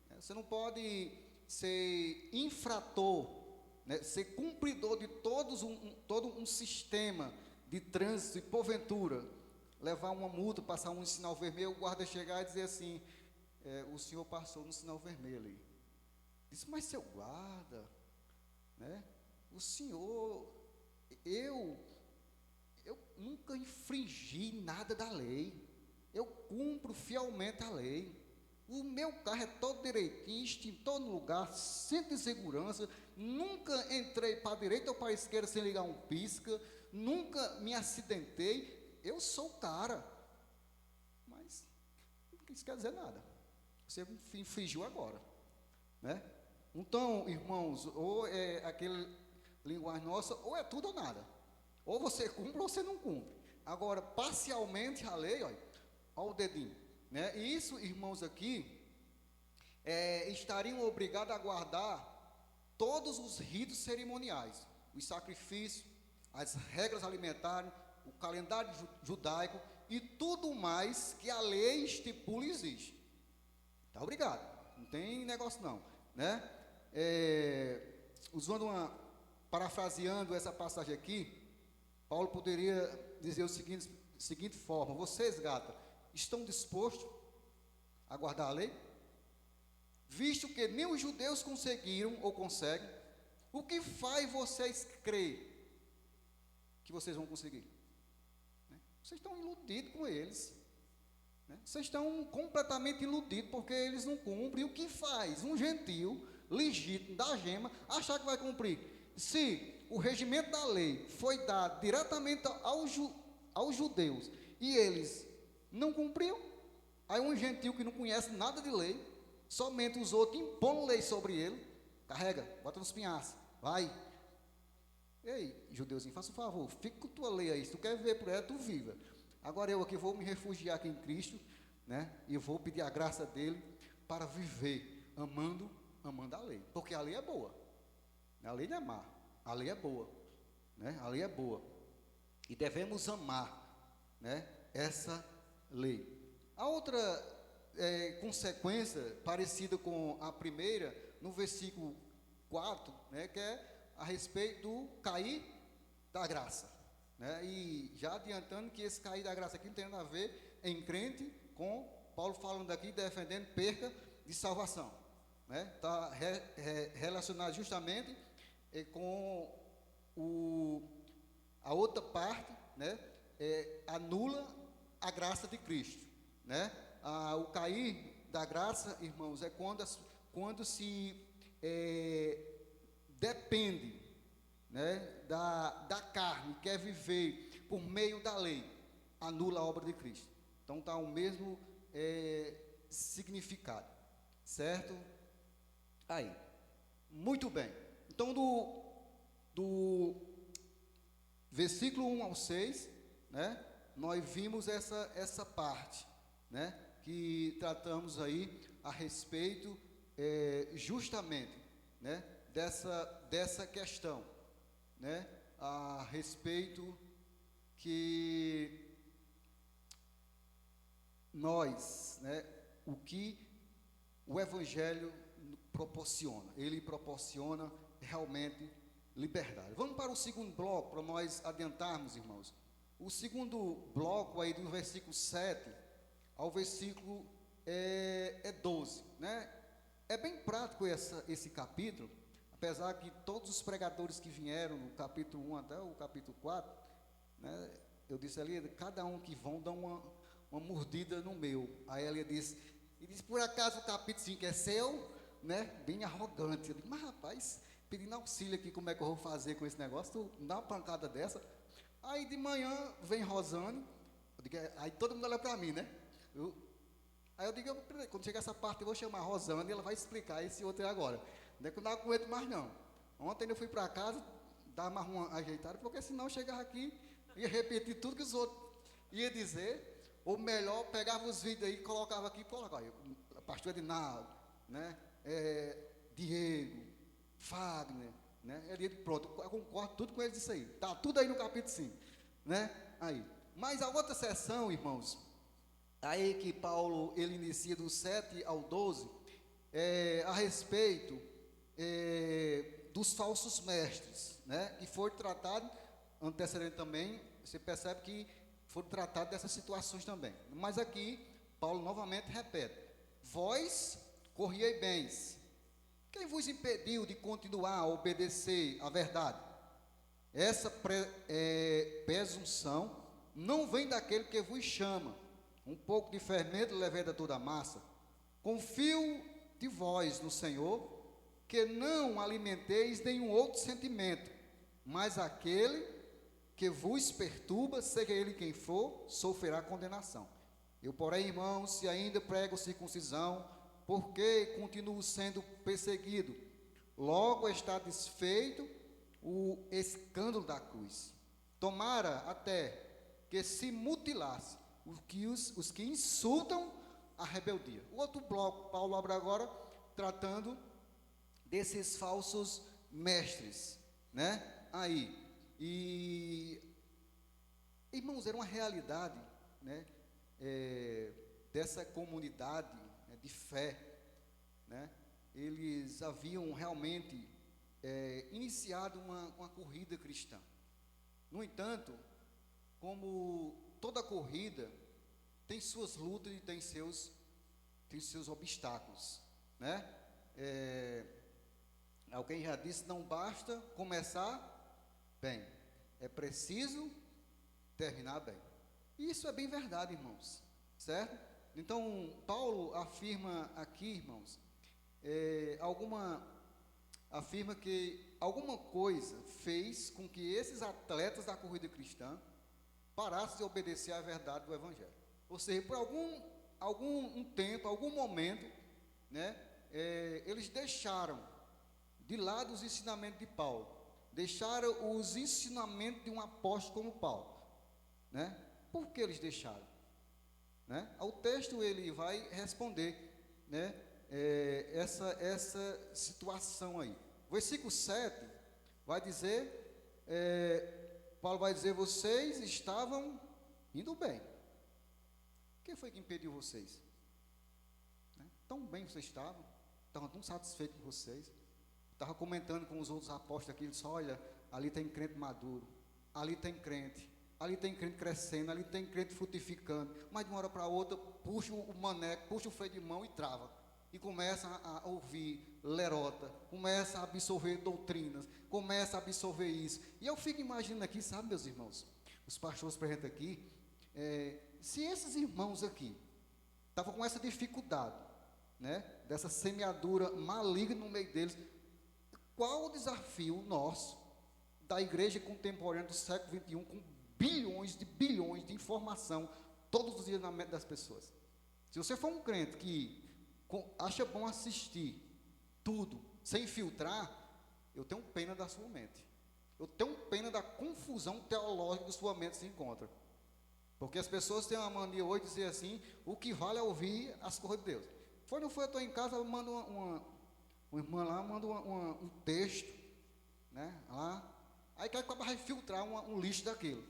né? Você não pode ser infrator, né? Ser cumpridor de todo um sistema de trânsito e porventura levar uma multa, passar um sinal vermelho, o guarda chegar e dizer assim, o senhor passou no sinal vermelho ali. Disse, mas seu guarda, né? O senhor, eu nunca infringi nada da lei, eu cumpro fielmente a lei, o meu carro é todo direitinho, extintor no lugar, centro de segurança, nunca entrei para a direita ou para a esquerda sem ligar um pisca, nunca me acidentei, eu sou o cara. Mas isso quer dizer nada, você infringiu agora, né? Então, irmãos, ou é aquele linguagem nossa, ou é tudo ou nada. Ou você cumpre ou você não cumpre. Agora, parcialmente a lei, olha o dedinho. Né? E isso, irmãos, aqui, estariam obrigados a guardar todos os ritos cerimoniais, os sacrifícios, as regras alimentares, o calendário judaico e tudo mais que a lei estipula e exige. Tá obrigado, não tem negócio não. Né? Parafraseando essa passagem aqui, Paulo poderia dizer seguinte forma: vocês, gata, estão dispostos a guardar a lei? Visto que nem os judeus conseguiram ou conseguem, o que faz vocês crer que vocês vão conseguir? Né? Vocês estão iludidos com eles. Né? Vocês estão completamente iludidos porque eles não cumprem. O que faz um gentio legítimo da gema achar que vai cumprir? Se o regimento da lei foi dado diretamente aos judeus e eles não cumpriam, aí um gentio que não conhece nada de lei, somente os outros impondo lei sobre ele, carrega, bota nos pinhaços, vai. Ei, judeuzinho, faça um favor, fica com tua lei aí, se tu quer viver por ela, tu viva. Agora eu aqui vou me refugiar aqui em Cristo, né? E eu vou pedir a graça dele para viver amando a lei, porque a lei é boa. A lei não é má, a lei é boa, né? A lei é boa e devemos amar, né? Essa lei. A outra consequência parecida com a primeira, no versículo 4, né? Que é a respeito do cair da graça, né? E já adiantando que esse cair da graça aqui não tem nada a ver em crente com Paulo falando aqui defendendo perca de salvação, né? Está relacionado justamente com a outra parte, né? Anula a graça de Cristo, né? O cair da graça, irmãos, é quando se depende, né, da carne, quer viver por meio da lei, anula a obra de Cristo. Então está o mesmo significado, certo? Aí, muito bem. Então do versículo 1 ao 6, né, nós vimos essa parte, né, que tratamos aí a respeito justamente, né, dessa questão, né, a respeito que nós, né, o que o Evangelho proporciona, ele proporciona realmente liberdade. Vamos para o segundo bloco, para nós adiantarmos, irmãos. O segundo bloco aí do versículo 7 ao versículo 12, né? É bem prático esse capítulo, apesar que todos os pregadores que vieram no capítulo 1 até o capítulo 4, né, eu disse ali, cada um que vão dar uma mordida no meu. Aí ela disse, por acaso o capítulo 5 é seu? Né? Bem arrogante. Eu disse, mas rapaz, pedindo auxílio aqui, como é que eu vou fazer com esse negócio, tu me dá uma pancada dessa. Aí de manhã vem Rosane, aí todo mundo olha para mim, né? Aí eu digo, quando chegar essa parte eu vou chamar a Rosane e ela vai explicar esse outro aí agora. Não é que eu não aguento mais não. Ontem eu fui para casa, dar mais uma ajeitada, porque senão eu chegava aqui, ia repetir tudo que os outros iam dizer, ou melhor, pegava os vídeos aí, colocava aqui, pastor Edinaldo, né? Diego, Fagner, né? Ele, pronto, eu concordo tudo com eles disso aí. Está tudo aí no capítulo 5, né? Aí. Mas a outra sessão, irmãos, aí que Paulo, ele inicia do 7 ao 12, a respeito dos falsos mestres, né? Que foi tratado, antecedente também, você percebe que foram tratados dessas situações também. Mas aqui, Paulo novamente repete, vós corriei bens, quem vos impediu de continuar a obedecer à verdade? Essa presunção não vem daquele que vos chama. Um pouco de fermento leveda toda a massa. Confio de vós no Senhor, que não alimenteis nenhum outro sentimento, mas aquele que vos perturba, seja ele quem for, sofrerá condenação. Eu, porém, irmãos, se ainda prego circuncisão, porque continuo sendo perseguido, logo está desfeito o escândalo da cruz. Tomara até que se mutilasse os que insultam a rebeldia. O outro bloco, Paulo abre agora, tratando desses falsos mestres, né? Aí, e irmãos, era uma realidade, né? Dessa comunidade, né, de fé, né? Eles haviam realmente iniciado uma corrida cristã. No entanto, como toda corrida tem suas lutas e tem seus obstáculos, né? Alguém já disse, não basta começar bem, é preciso terminar bem. E isso é bem verdade, irmãos, certo? Então, Paulo afirma aqui, irmãos, afirma que alguma coisa fez com que esses atletas da corrida cristã parassem de obedecer à verdade do Evangelho. Ou seja, por algum tempo, algum momento, né, eles deixaram de lado os ensinamentos de Paulo, deixaram os ensinamentos de um apóstolo como Paulo, né? Por que eles deixaram? Né? O texto ele vai responder, né, essa situação aí. Versículo 7 vai dizer, Paulo vai dizer, vocês estavam indo bem. Quem foi que impediu vocês? Né? Tão bem vocês estavam tão satisfeitos com vocês. Estava comentando com os outros apóstolos aqui, disse, olha, ali tem crente maduro, ali tem crente crescendo, ali tem crente frutificando, mas de uma hora para outra, puxa o maneco, puxa o freio de mão e trava, e começa a ouvir lerota, começa a absorver doutrinas, começa a absorver isso, e eu fico imaginando aqui, sabe, meus irmãos, os pastores presentes aqui, se esses irmãos aqui, estavam com essa dificuldade, né, dessa semeadura maligna no meio deles, qual o desafio nosso, da igreja contemporânea do século XXI, com bilhões de informação, todos os dias na mente das pessoas? Se você for um crente que acha bom assistir tudo, sem filtrar, eu tenho pena da sua mente. Eu tenho pena da confusão teológica que sua mente se encontra. Porque as pessoas têm uma mania hoje de dizer assim, o que vale é ouvir as coisas de Deus. Não foi, eu estou em casa, eu mando uma irmã lá, manda um texto, né, lá, aí que vai filtrar um lixo daquilo.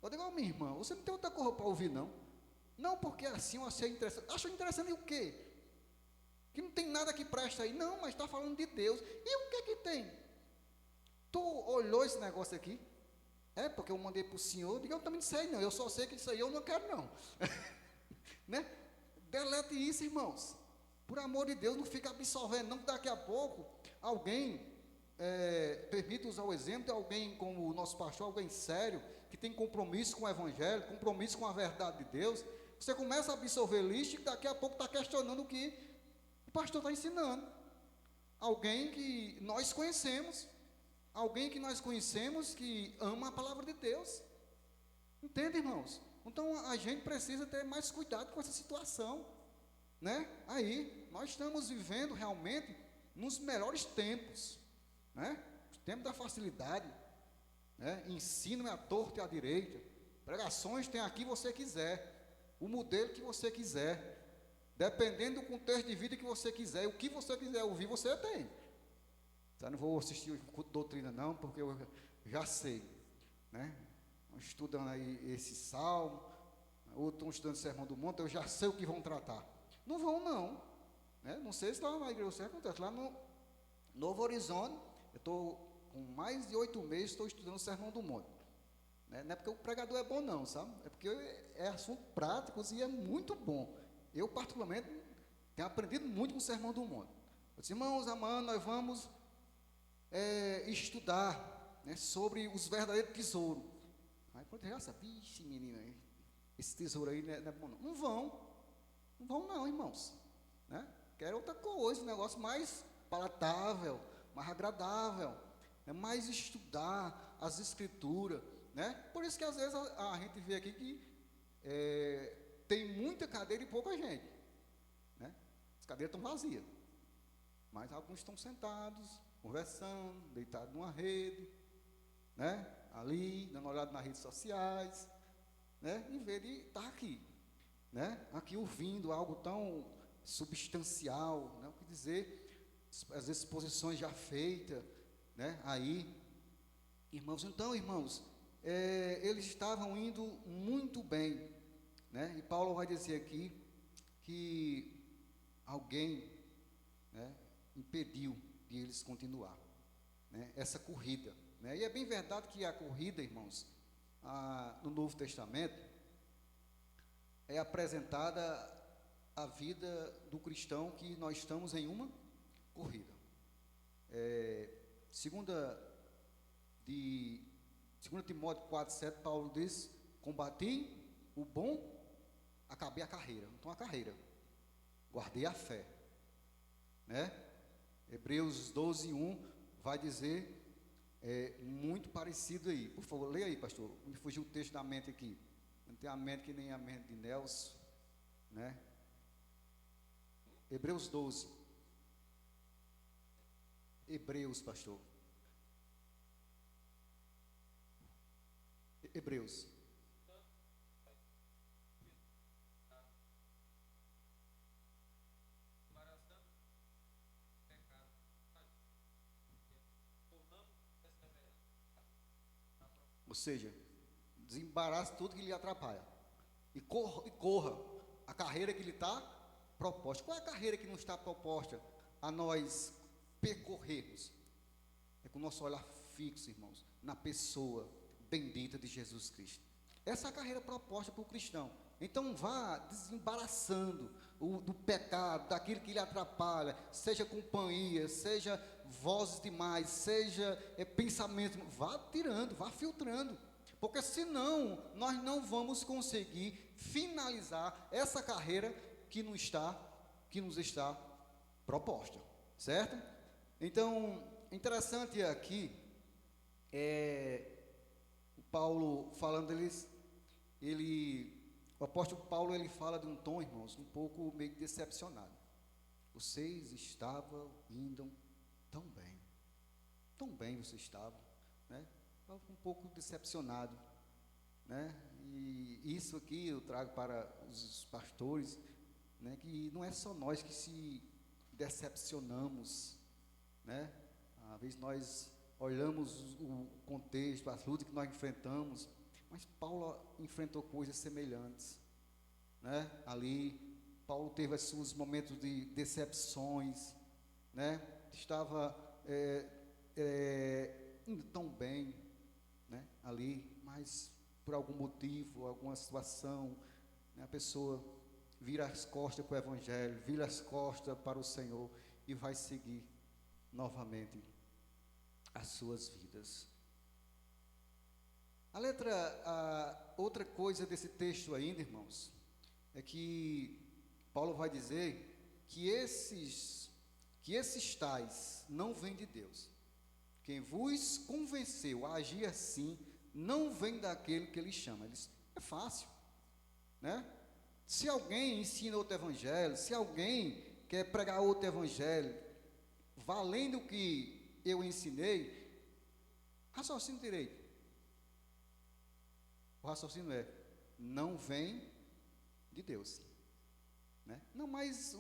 Eu digo, minha irmã, você não tem outra coisa para ouvir, não? Não, porque assim eu achei interessante. Acho interessante o quê? Que não tem nada que presta aí. Não, mas está falando de Deus. E o que é que tem? Tu olhou esse negócio aqui? Porque eu mandei para o senhor. Eu digo, eu também não sei não, eu só sei que isso aí eu não quero não. Né? Delete isso, irmãos. Por amor de Deus, não fica absorvendo, não, que daqui a pouco alguém, permita usar o exemplo de alguém como o nosso pastor, alguém sério, que tem compromisso com o Evangelho, compromisso com a verdade de Deus, você começa a absorver lixo e daqui a pouco está questionando o que o pastor está ensinando. alguém que nós conhecemos, que ama a palavra de Deus. Entende, irmãos? Então a gente precisa ter mais cuidado com essa situação, né? Aí nós estamos vivendo realmente nos melhores tempos, né? Os tempos da facilidade, né? Ensino é à torta e à direita, pregações tem aqui você quiser, o modelo que você quiser, dependendo do contexto de vida que você quiser, o que você quiser ouvir, você tem. Eu não vou assistir o culto de doutrina não, porque eu já sei, né? Estudam aí esse salmo, outros estão estudando o Sermão do Monte, eu já sei o que vão tratar. Não vão não, né? Não sei se lá na igreja você acontece, lá no Novo Horizonte, eu estou com mais de 8 meses, estou estudando o Sermão do Monte, né? Não é porque o pregador é bom não, sabe? É porque é assunto prático e é muito bom. Eu particularmente tenho aprendido muito com o Sermão do Monte. Eu disse, irmãos, amanhã nós vamos estudar, né, sobre os verdadeiros tesouros. Aí quando já sabe, vixe menina, esse tesouro aí não é bom não. Não vão não, irmãos, né? Quero outra coisa, um negócio mais palatável, mais agradável, né? Mais estudar as escrituras, né? Por isso que às vezes a gente vê aqui que tem muita cadeira e pouca gente, né? As cadeiras estão vazias, mas alguns estão sentados, conversando, deitados numa rede, né? Ali, dando uma olhada nas redes sociais, né? Em vez de estar aqui, né? Aqui ouvindo algo tão substancial, né? O que dizer, as exposições já feitas, né? Aí, irmãos, então, irmãos, eles estavam indo muito bem, né? E Paulo vai dizer aqui que alguém, né, impediu de eles continuar, né, essa corrida, né? E é bem verdade que a corrida, irmãos, no Novo Testamento é apresentada a vida do cristão que nós estamos em uma corrida. Segunda Timóteo 4:7, Paulo diz: combati o bom, acabei a carreira. Então a carreira, guardei a fé, né? Hebreus 12:1 vai dizer muito parecido aí. Por favor, leia aí, pastor. Me fugiu o texto da mente aqui. Não tem a mente que nem a mente de Nelson, né? Hebreus 12. Hebreus, pastor. Hebreus. Ou seja, desembaraça tudo que lhe atrapalha. E corra a carreira que lhe está proposta. Qual é a carreira que não está proposta a nós percorrermos? É com o nosso olhar fixo, irmãos, na pessoa bendita de Jesus Cristo. Essa é a carreira proposta para o cristão. Então vá desembaraçando do pecado, daquilo que lhe atrapalha, seja companhia, seja vozes demais, seja pensamento, vá tirando, vá filtrando, porque senão nós não vamos conseguir finalizar essa carreira que nos está proposta, certo? Então, interessante aqui, o Paulo falando o apóstolo Paulo, ele fala de um tom, irmãos, um pouco meio decepcionado. Vocês estavam indo tão bem vocês estavam, né? Estava um pouco decepcionado, né? E isso aqui eu trago para os pastores, né? Que não é só nós que se decepcionamos, né? Às vezes nós olhamos o contexto, as lutas que nós enfrentamos, mas Paulo enfrentou coisas semelhantes, né? Ali, Paulo teve os seus momentos de decepções, né? Estava indo tão bem, né? Ali, mas por algum motivo, alguma situação, né? A pessoa vira as costas para o Evangelho, vira as costas para o Senhor e vai seguir novamente as suas vidas. Outra coisa desse texto ainda, irmãos, é que Paulo vai dizer que esses que esses tais não vêm de Deus. Quem vos convenceu a agir assim, não vem daquele que ele chama. É fácil, né? Se alguém ensina outro evangelho, se alguém quer pregar outro evangelho, valendo o que eu ensinei, raciocínio direito. O raciocínio é, não vem de Deus, né? Não, mas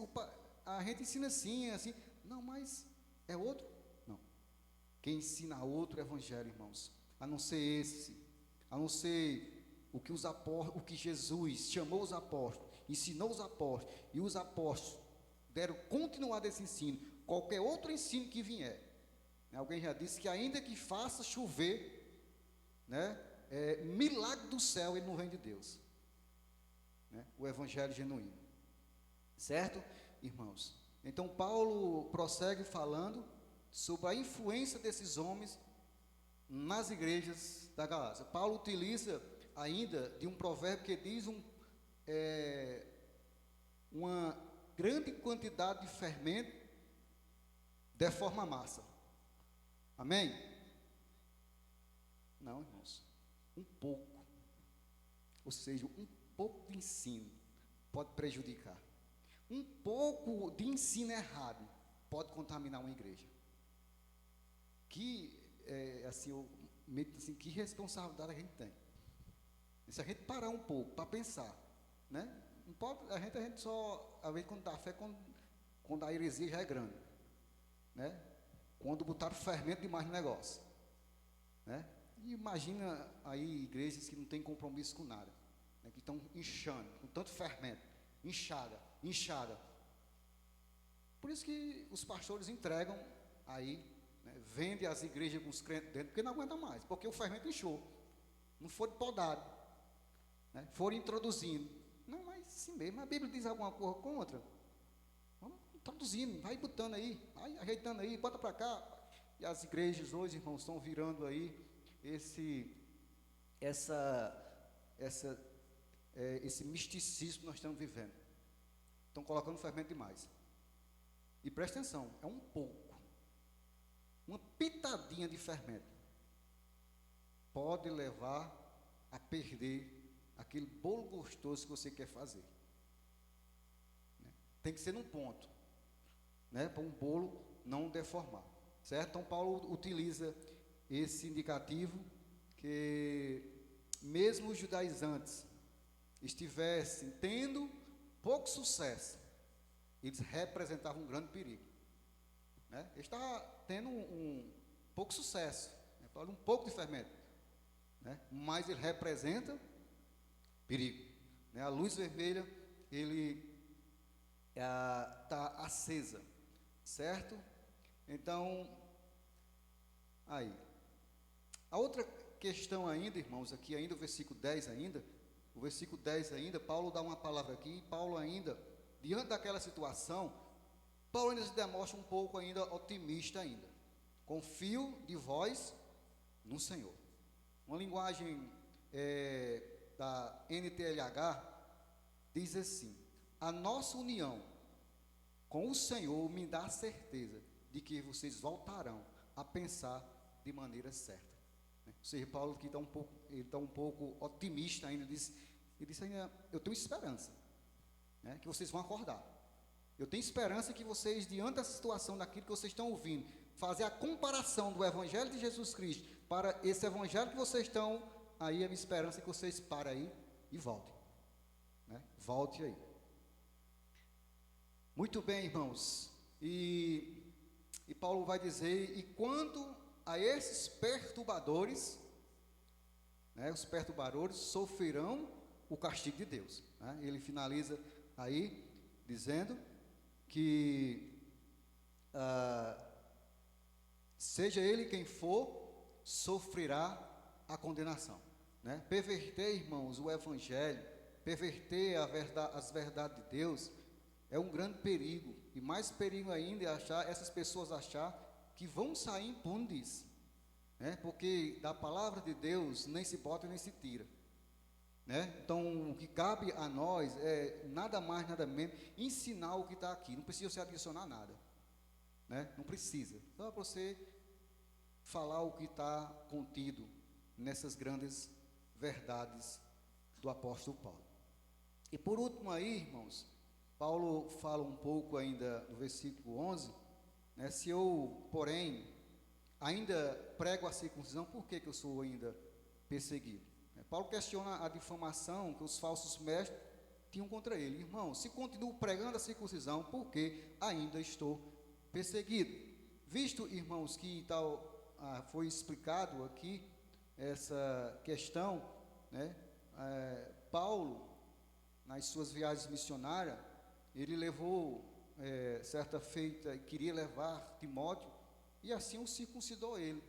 a gente ensina assim, assim. Não, mas é outro? Não. Quem ensina outro evangelho, irmãos, a não ser esse, a não ser o que Jesus chamou os apóstolos, ensinou os apóstolos, e os apóstolos deram continuidade a esse ensino, qualquer outro ensino que vier, né? Alguém já disse que ainda que faça chover, né, milagre do céu, ele não vem de Deus, né? O evangelho genuíno, certo, irmãos? Então Paulo prossegue falando sobre a influência desses homens nas igrejas da Galácia. Paulo utiliza ainda de um provérbio que diz uma grande quantidade de fermento deforma a massa. Amém? Não, irmãos, um pouco, ou seja, um pouco de ensino pode prejudicar. Um pouco de ensino errado pode contaminar uma igreja. Assim, que responsabilidade a gente tem. E se a gente parar um pouco para pensar, né? Não pode, a gente só, às vezes, quando dá fé, quando a heresia já é grande, né? Quando botaram fermento demais no negócio, né? E imagina aí igrejas que não têm compromisso com nada, né? Que estão inchando, com tanto fermento, inchada. Por isso que os pastores entregam aí, né? Vendem as igrejas com os crentes dentro, porque não aguenta mais, porque o fermento inchou, não foram podados, né? Foram introduzindo. Não, mas sim mesmo, a Bíblia diz alguma coisa contra? Vamos introduzindo, vai botando aí, vai ajeitando aí, bota para cá. E as igrejas hoje, irmãos, estão virando aí esse misticismo que nós estamos vivendo. Estão colocando fermento demais. E presta atenção, é um pouco, uma pitadinha de fermento pode levar a perder aquele bolo gostoso que você quer fazer, né? Tem que ser num ponto, né, para um bolo não deformar, certo? Então Paulo utiliza esse indicativo que mesmo os judaizantes estivessem tendo pouco sucesso, eles representavam um grande perigo, né? Ele está tendo um pouco sucesso, né? Um pouco de fermento, né? Mas ele representa perigo, né? A luz vermelha, ele está acesa, certo? Então, aí, a outra questão ainda, irmãos, aqui ainda o versículo 10 ainda, Paulo dá uma palavra aqui, Paulo ainda, diante daquela situação, Paulo ainda se demonstra um pouco ainda otimista ainda. Confio de vós no Senhor. Uma linguagem da NTLH diz assim: a nossa união com o Senhor me dá a certeza de que vocês voltarão a pensar de maneira certa. Ou seja, Paulo aqui está um pouco otimista ainda, ele disse ainda, eu tenho esperança, né, que vocês vão acordar. Eu tenho esperança que vocês, diante dessa situação, daquilo que vocês estão ouvindo, fazer a comparação do Evangelho de Jesus Cristo para esse Evangelho que vocês estão aí, a minha esperança é que vocês parem aí e voltem, né? Volte aí. Muito bem, irmãos, e Paulo vai dizer, e quanto a esses perturbadores, né, os perturbadores sofrerão o castigo de Deus, né? Ele finaliza aí dizendo que seja ele quem for, sofrerá a condenação, né? Perverter, irmãos, o Evangelho, perverter as verdades de Deus é um grande perigo, e mais perigo ainda é essas pessoas achar que vão sair impunes disso, né? Porque da palavra de Deus nem se bota nem se tira, né? Então o que cabe a nós é nada mais, nada menos ensinar o que está aqui, não precisa se adicionar nada, né? Não precisa. Só para você falar o que está contido nessas grandes verdades do apóstolo Paulo. E por último aí, irmãos, Paulo fala um pouco ainda no versículo 11, né? Se eu, porém, ainda prego a circuncisão, por que eu sou ainda perseguido? Paulo questiona a difamação que os falsos mestres tinham contra ele. Irmão, se continuo pregando a circuncisão, por que ainda estou perseguido? Visto, irmãos, que tal foi explicado aqui essa questão, né? Paulo, nas suas viagens missionárias, ele levou, certa feita, queria levar Timóteo, e assim o circuncidou ele,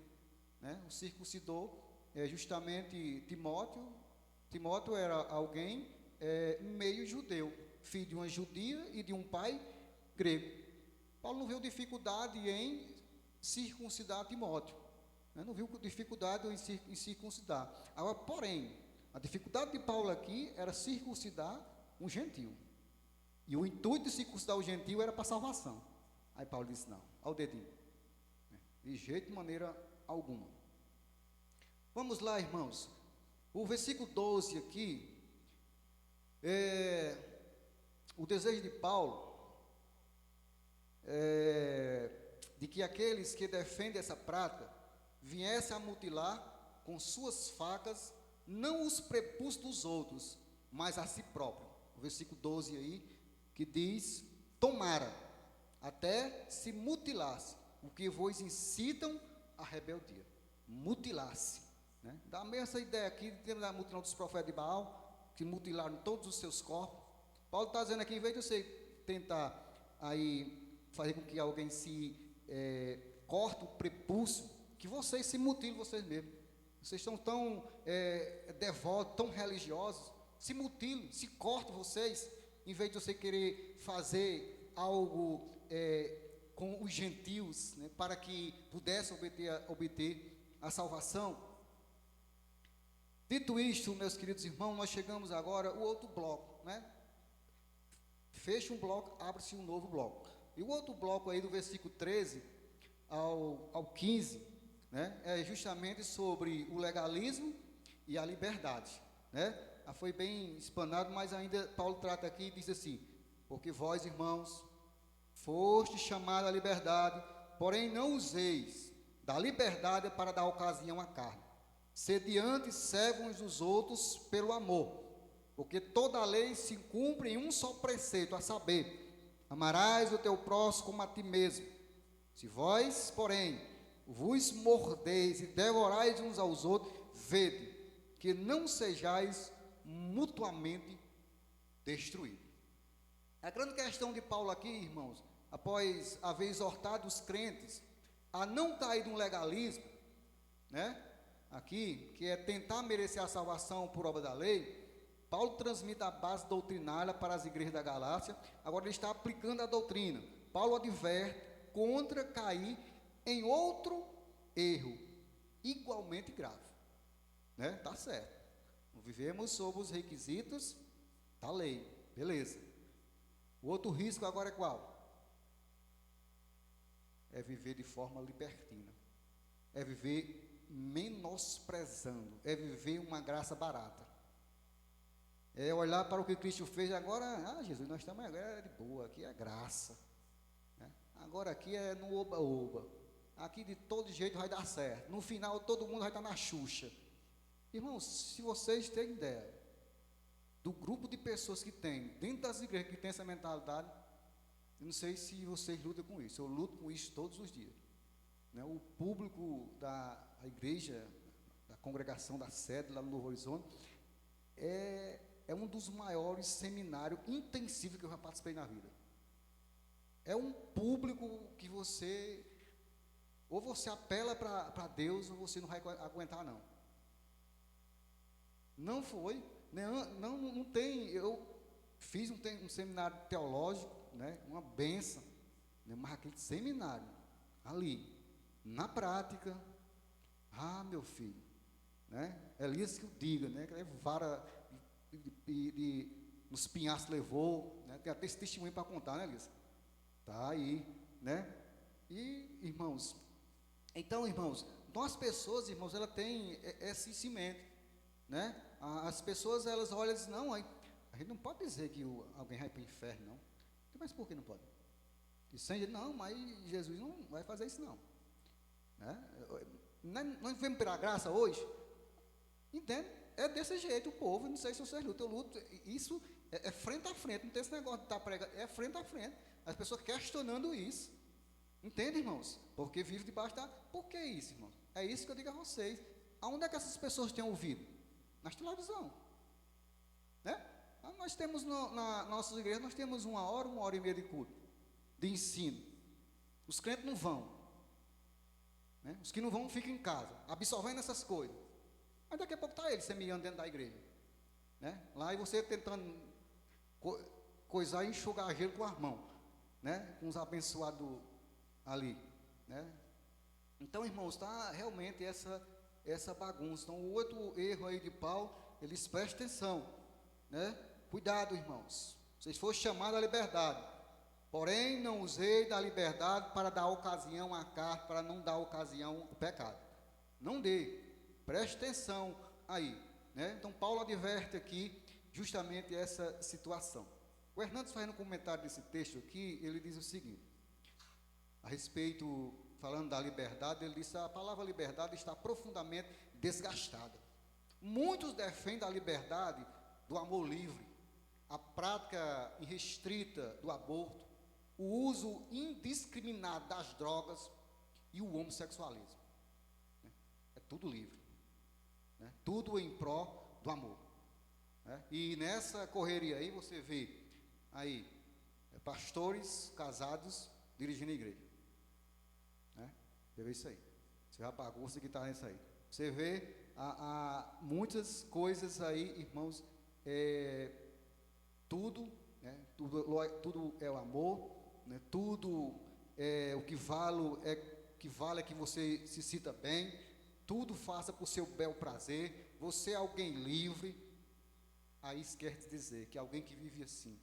né? O circuncidou justamente Timóteo. Timóteo era alguém meio judeu, filho de uma judia e de um pai grego. Paulo não viu dificuldade em circuncidar Timóteo, né? Não viu dificuldade em circuncidar. Agora, porém, a dificuldade de Paulo aqui era circuncidar um gentil, e o intuito de circuncidar o gentil era para salvação. Aí Paulo disse: não, ao dedinho, de jeito, de maneira alguma. Vamos lá, irmãos. O versículo 12 aqui, o desejo de Paulo de que aqueles que defendem essa prática viessem a mutilar com suas facas não os prepúcios dos outros, mas a si próprio. O versículo 12 aí, que diz: tomara até se mutilasse, o que vos incitam à rebeldia. Mutilasse, né? Dá mesmo essa ideia aqui de da mutilão dos profetas de Baal, que mutilaram todos os seus corpos. Paulo está dizendo aqui, em vez de você tentar aí fazer com que alguém se corte o prepúcio, que vocês se mutilem vocês mesmos. Vocês estão tão devotos, tão religiosos, se mutilem, se cortem vocês, em vez de você querer fazer algo com os gentios, né, para que pudessem obter a salvação. Dito isto, meus queridos irmãos, nós chegamos agora ao outro bloco, né? Fecha um bloco, abre-se um novo bloco. E o outro bloco aí do versículo 13 ao 15, né, é justamente sobre o legalismo e a liberdade, né? Foi bem explanado, mas ainda Paulo trata aqui e diz assim: porque vós, irmãos, foste chamados à liberdade, porém não useis da liberdade para dar ocasião à carne. Sede antes servos uns dos outros pelo amor, porque toda a lei se cumpre em um só preceito, a saber: amarás o teu próximo como a ti mesmo. Se vós, porém, vos mordeis e devorais uns aos outros, vede que não sejais mutuamente destruídos. A grande questão de Paulo aqui, irmãos, após haver exortado os crentes a não cair num legalismo, né, aqui, que é tentar merecer a salvação por obra da lei, Paulo transmite a base doutrinária para as igrejas da Galácia. Agora ele está aplicando a doutrina. Paulo adverte contra cair em outro erro igualmente grave, né? Tá certo, vivemos sob os requisitos da lei, beleza. O outro risco agora é qual? É viver de forma libertina, é viver menosprezando, é viver uma graça barata, é olhar para o que Cristo fez agora. Jesus, nós estamos agora de boa, aqui é graça, né? Agora aqui é no oba-oba, aqui de todo jeito vai dar certo, no final todo mundo vai estar na Xuxa. Irmãos, se vocês têm ideia do grupo de pessoas que tem dentro das igrejas que tem essa mentalidade, eu não sei se vocês lutam com isso. Eu luto com isso todos os dias, né? O público da igreja, da congregação da sede lá no Novo Horizonte, é um dos maiores seminários intensivos que eu já participei na vida. É um público que você, ou você apela para Deus, ou você não vai aguentar, não. Não foi, não tem. Eu fiz um seminário teológico, né, uma bênção, né, mas aquele seminário ali, na prática, meu filho, né, Elias que o diga, né, que vara nos pinhaços levou, né, tem até esse testemunho para contar, né, Elias? Tá aí, né? E, irmãos, então, irmãos, nós pessoas, irmãos, ela tem esse cimento, né? As pessoas, elas olham e dizem, não, a gente não pode dizer que alguém vai para o inferno, não. Mas por que não pode? E sem não, mas Jesus não vai fazer isso, não. Né? Nós vivemos pela graça hoje, entende? É desse jeito o povo, não sei se vocês lutam, eu luto, isso é frente a frente, não tem esse negócio de estar pregando, é frente a frente, as pessoas questionando isso, entende, irmãos? Porque vive debaixo da... Por que isso, irmãos? É isso que eu digo a vocês. Aonde é que essas pessoas têm ouvido? Nas televisão, né? Nós temos, na nossas igrejas, nós temos 1 hora e meia de culto, de ensino. Os crentes não vão, né? Os que não vão ficam em casa, absorvendo essas coisas. Mas daqui a pouco está ele semeando dentro da igreja, né? Lá e você tentando coisar e enxugar gelo com as mãos, né? Com os abençoados ali, né? Então, irmãos, está realmente essa bagunça. Então, o outro erro aí de Paulo, eles prestem atenção, né? Cuidado, irmãos. Vocês foram chamados à liberdade, porém não usei da liberdade para dar ocasião à carne, para não dar ocasião ao pecado. Não dê. Preste atenção aí, né? Então, Paulo adverte aqui justamente essa situação. O Hernandes, fazendo um comentário desse texto aqui, ele diz o seguinte, a respeito, falando da liberdade, ele diz, a palavra liberdade está profundamente desgastada. Muitos defendem a liberdade do amor livre, a prática irrestrita do aborto, o uso indiscriminado das drogas e o homossexualismo. É tudo livre, né? Tudo em pró do amor, né? E nessa correria aí você vê aí pastores casados dirigindo a igreja, né? Você vê isso aí, você vê a bagunça que está nisso aí, você vê muitas coisas aí, irmãos, tudo, né? Tudo é o amor, né? Tudo é o que vale é que você se sinta bem, tudo faça por seu bel prazer, você é alguém livre. Aí quer dizer que alguém que vive assim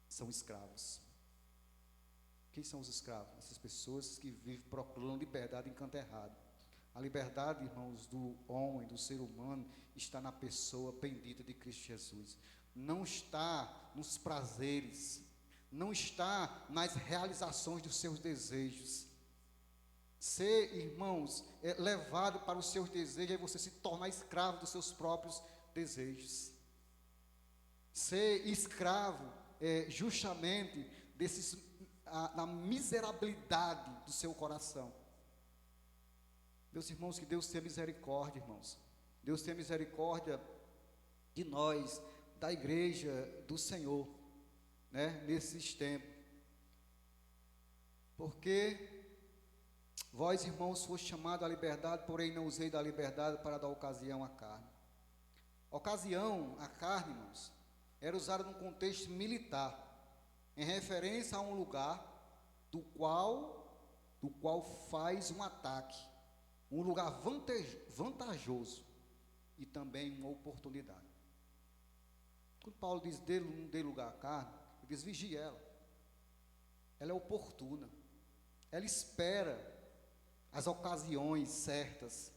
são escravos. Quem são os escravos? Essas pessoas que vivem procurando liberdade em canto errado. A liberdade, irmãos, do homem, do ser humano, está na pessoa bendita de Cristo Jesus. Não está nos prazeres, não está nas realizações dos seus desejos. Ser, irmãos, levado para os seus desejos é você se tornar escravo dos seus próprios desejos. Ser escravo é justamente da miserabilidade do seu coração. Meus irmãos, que Deus tenha misericórdia, irmãos. Deus tenha misericórdia de nós, da igreja do Senhor, né, nesses tempos. Porque vós, irmãos, foste chamados à liberdade, porém não usei da liberdade para dar ocasião à carne. Ocasião, a carne, irmãos, era usada num contexto militar, em referência a um lugar do qual faz um ataque, um lugar vantajoso e também uma oportunidade. Quando Paulo diz, não dê lugar à carne, ele diz, vigie ela. Ela é oportuna, ela espera as ocasiões certas.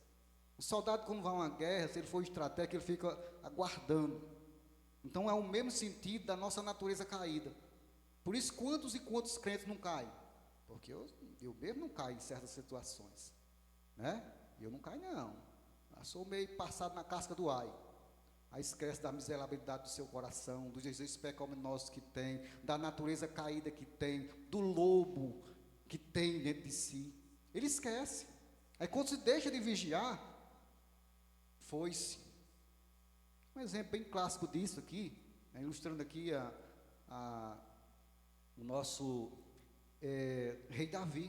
O soldado, quando vai a uma guerra, se ele for estratégico, ele fica aguardando. Então é o mesmo sentido da nossa natureza caída. Por isso, quantos e quantos crentes não caem? Porque eu mesmo não caio em certas situações, né? Eu não caio, não. Eu sou meio passado na casca do ai. Aí esquece da miserabilidade do seu coração, dos desejos pecaminosos que tem, da natureza caída que tem, do lobo que tem dentro de si. Ele esquece. Aí quando se deixa de vigiar, foi-se. Um exemplo bem clássico disso aqui, né, ilustrando aqui o nosso rei Davi,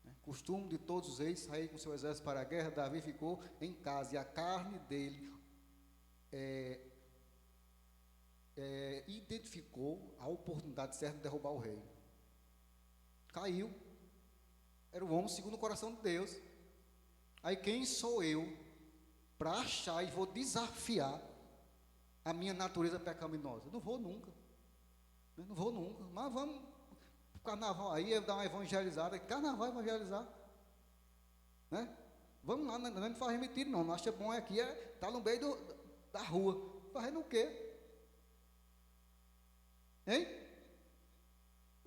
né, costume de todos os reis sair com seu exército para a guerra. Davi ficou em casa e a carne dele identificou a oportunidade certa de derrubar o rei. Caiu. Era o homem segundo o coração de Deus. Aí quem sou eu para achar e vou desafiar a minha natureza pecaminosa? Não vou nunca. Não vou nunca. Mas vamos carnaval aí, eu dar uma evangelizada. Carnaval evangelizar, né? Vamos lá, não faz mentira não. Nós achamos bom aqui, tá no meio da rua. Fazendo o quê? Hein?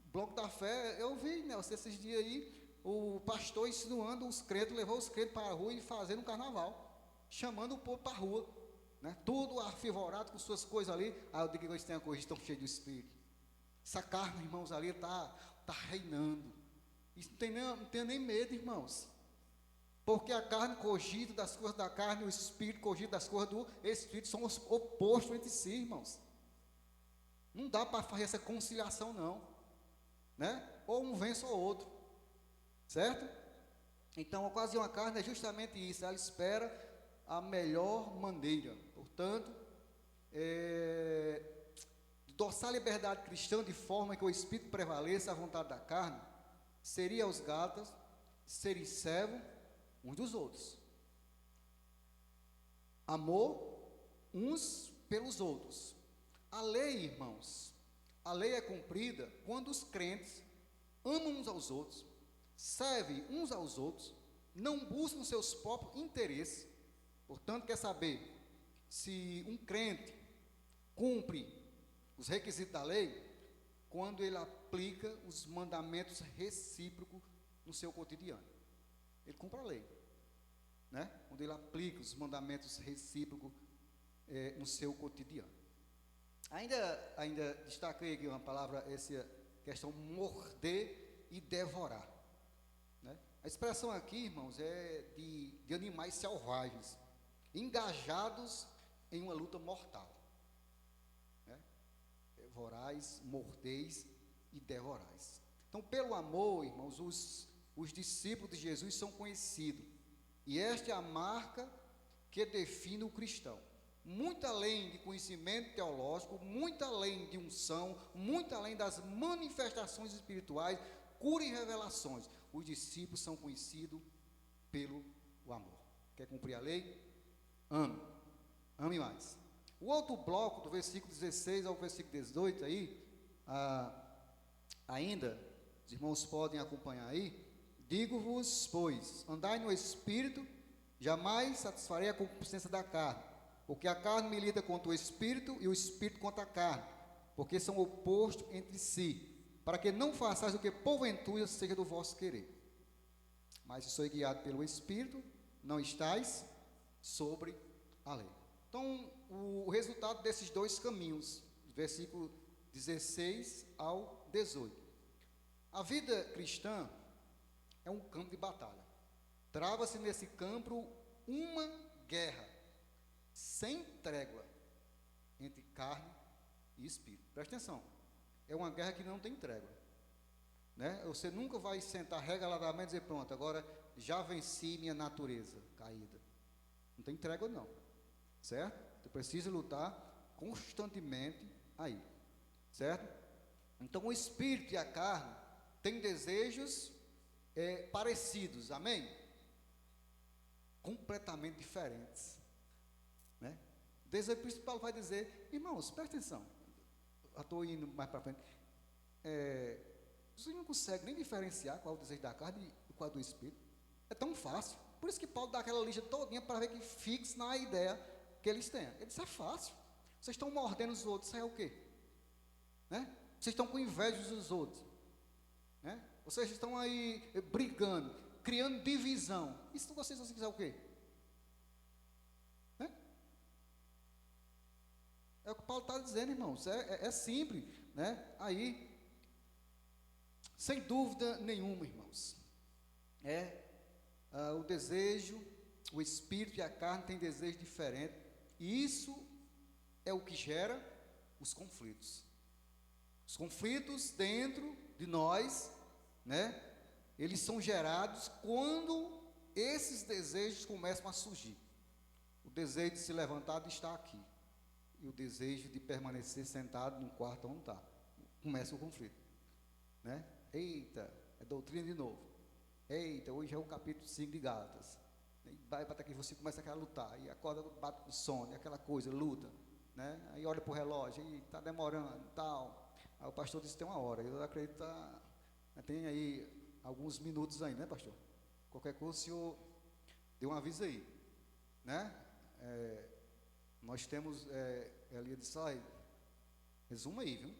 Bloco da Fé, eu vi, né, esses dias aí, o pastor insinuando os crentes, levou os crentes para a rua e fazendo um carnaval, chamando o povo para a rua, né, tudo arfivorado com suas coisas ali. Aí eu digo que eles têm a coisa, estão cheios de espírito. Essa carne, irmãos, ali tá reinando. Isso não tem nem medo, irmãos. Porque a carne cogita das coisas da carne, o espírito cogita das coisas do espírito, são os opostos entre si, irmãos. Não dá para fazer essa conciliação, não, né? Ou um vence ou outro, certo? Então, a ocasião da carne é justamente isso, ela espera a melhor maneira. Portanto, endossar a liberdade cristã de forma que o espírito prevaleça à vontade da carne, seria os gatas serem servos uns dos outros, amor uns pelos outros. A lei, irmãos, a lei é cumprida quando os crentes amam uns aos outros, servem uns aos outros, não buscam seus próprios interesses. Portanto, quer saber se um crente cumpre os requisitos da lei quando ele aplica os mandamentos recíprocos no seu cotidiano. Ele cumpre a lei, né? Quando ele aplica os mandamentos recíprocos no seu cotidiano. Ainda destaquei aqui uma palavra, essa questão morder e devorar, né? A expressão aqui, irmãos, é de animais selvagens, engajados em uma luta mortal, né? Devorais, mordeis e devorais. Então, pelo amor, irmãos, os discípulos de Jesus são conhecidos, e esta é a marca que define o cristão. Muito além de conhecimento teológico, muito além de unção, muito além das manifestações espirituais, cura e revelações, os discípulos são conhecidos pelo amor. Quer cumprir a lei? Ame. Ame mais. O outro bloco, do versículo 16 ao versículo 18 aí, ainda, os irmãos podem acompanhar aí. Digo-vos, pois, andai no Espírito, jamais satisfarei a concupiscência da carne, porque a carne milita contra o Espírito e o Espírito contra a carne, porque são opostos entre si, para que não façais o que porventura seja do vosso querer. Mas se sois guiado pelo Espírito, não estáis sobre a lei. Então, o resultado desses dois caminhos, versículo 16 ao 18. A vida cristã é um campo de batalha. Trava-se nesse campo uma guerra sem trégua entre carne e espírito. Presta atenção, é uma guerra que não tem trégua, né? Você nunca vai sentar regaladamente e dizer, pronto, agora já venci minha natureza caída. Não tem trégua não, certo? Você precisa lutar constantemente aí, certo? Então o espírito e a carne têm desejos parecidos, amém? Completamente diferentes, né? O desejo principal vai dizer, irmãos, presta atenção, eu estou indo mais para frente, você não consegue nem diferenciar qual é o desejo da carne e qual é do espírito, é tão fácil. Por isso que Paulo dá aquela lista todinha para ver que fixe na ideia que eles têm. Ele disse, é fácil, vocês estão mordendo os outros, isso é o quê? Né? Vocês estão com inveja dos outros, né? Vocês estão aí brigando, criando divisão. Isso vocês vão quiser o quê? Né? É o que Paulo está dizendo, irmãos. É simples, né? Aí, sem dúvida nenhuma, irmãos, o desejo, o espírito e a carne têm desejo diferente. E isso é o que gera os conflitos. Os conflitos dentro de nós, né? Eles são gerados quando esses desejos começam a surgir. O desejo de se levantar de estar aqui, e o desejo de permanecer sentado no quarto onde está. Começa o conflito, né? Eita, é doutrina de novo. Eita, hoje é o capítulo 5 de Gálatas. Vai para que você começa a lutar, e acorda, bate com sono, aquela coisa, luta, né? Aí olha para o relógio, e está demorando, tal. Aí o pastor disse, tem uma hora, eu acredito que Tem aí alguns minutos ainda, né, pastor? Qualquer coisa, o senhor dê um aviso aí, né? Nós temos, Elia disse, resuma aí, viu?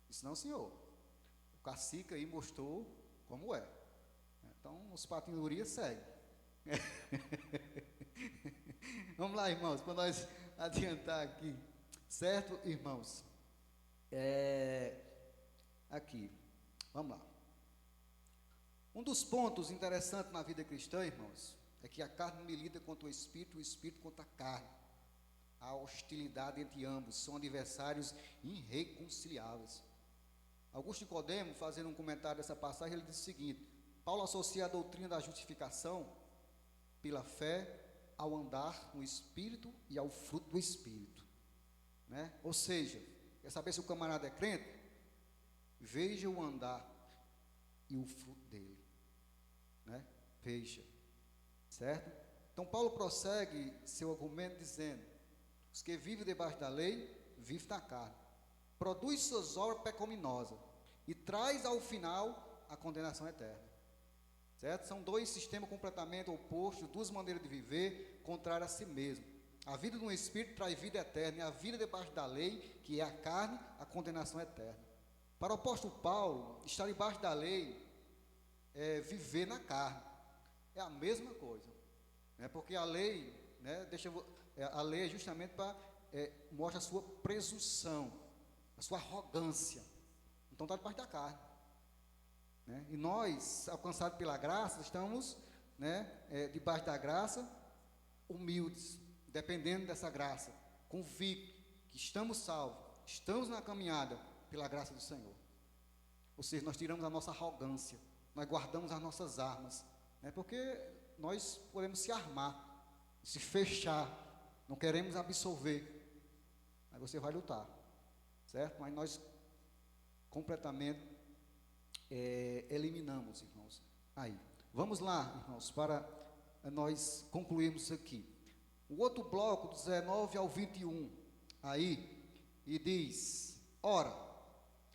Disse, não, senhor, o cacique aí mostrou como é. Então, os patinhurias seguem. Vamos lá, irmãos, para nós adiantar aqui, certo, irmãos? Aqui, vamos lá. Um dos pontos interessantes na vida cristã, irmãos, é que a carne milita contra o espírito contra a carne. Há hostilidade entre ambos, são adversários irreconciliáveis. Augusto Nicodemo, fazendo um comentário dessa passagem, ele diz o seguinte: Paulo associa a doutrina da justificação pela fé ao andar no Espírito e ao fruto do Espírito, né? Ou seja, quer saber se o camarada é crente? Veja o andar e o fruto dele, né? Veja, certo? Então Paulo prossegue seu argumento dizendo: os que vivem debaixo da lei, vivem na carne, produz suas obras pecaminosas e traz ao final a condenação eterna. Certo? São dois sistemas completamente opostos, duas maneiras de viver, contrárias a si mesmo. A vida no Espírito traz vida eterna, e a vida debaixo da lei, que é a carne, a condenação eterna. Para o apóstolo Paulo, estar debaixo da lei é viver na carne. É a mesma coisa, né? Porque a lei, né, a lei é justamente para mostra a sua presunção, a sua arrogância. Então está debaixo da carne. Né? E nós, alcançados pela graça, estamos, né, debaixo da graça, humildes, dependendo dessa graça, convictos que estamos salvos, estamos na caminhada pela graça do Senhor. Ou seja, nós tiramos a nossa arrogância, nós guardamos as nossas armas, né, porque nós podemos se armar, se fechar, não queremos absorver, aí você vai lutar, certo? Mas nós completamente eliminamos, irmãos. Aí, vamos lá, irmãos, para nós concluirmos aqui. O outro bloco, do 19 ao 21, aí, e diz: ora,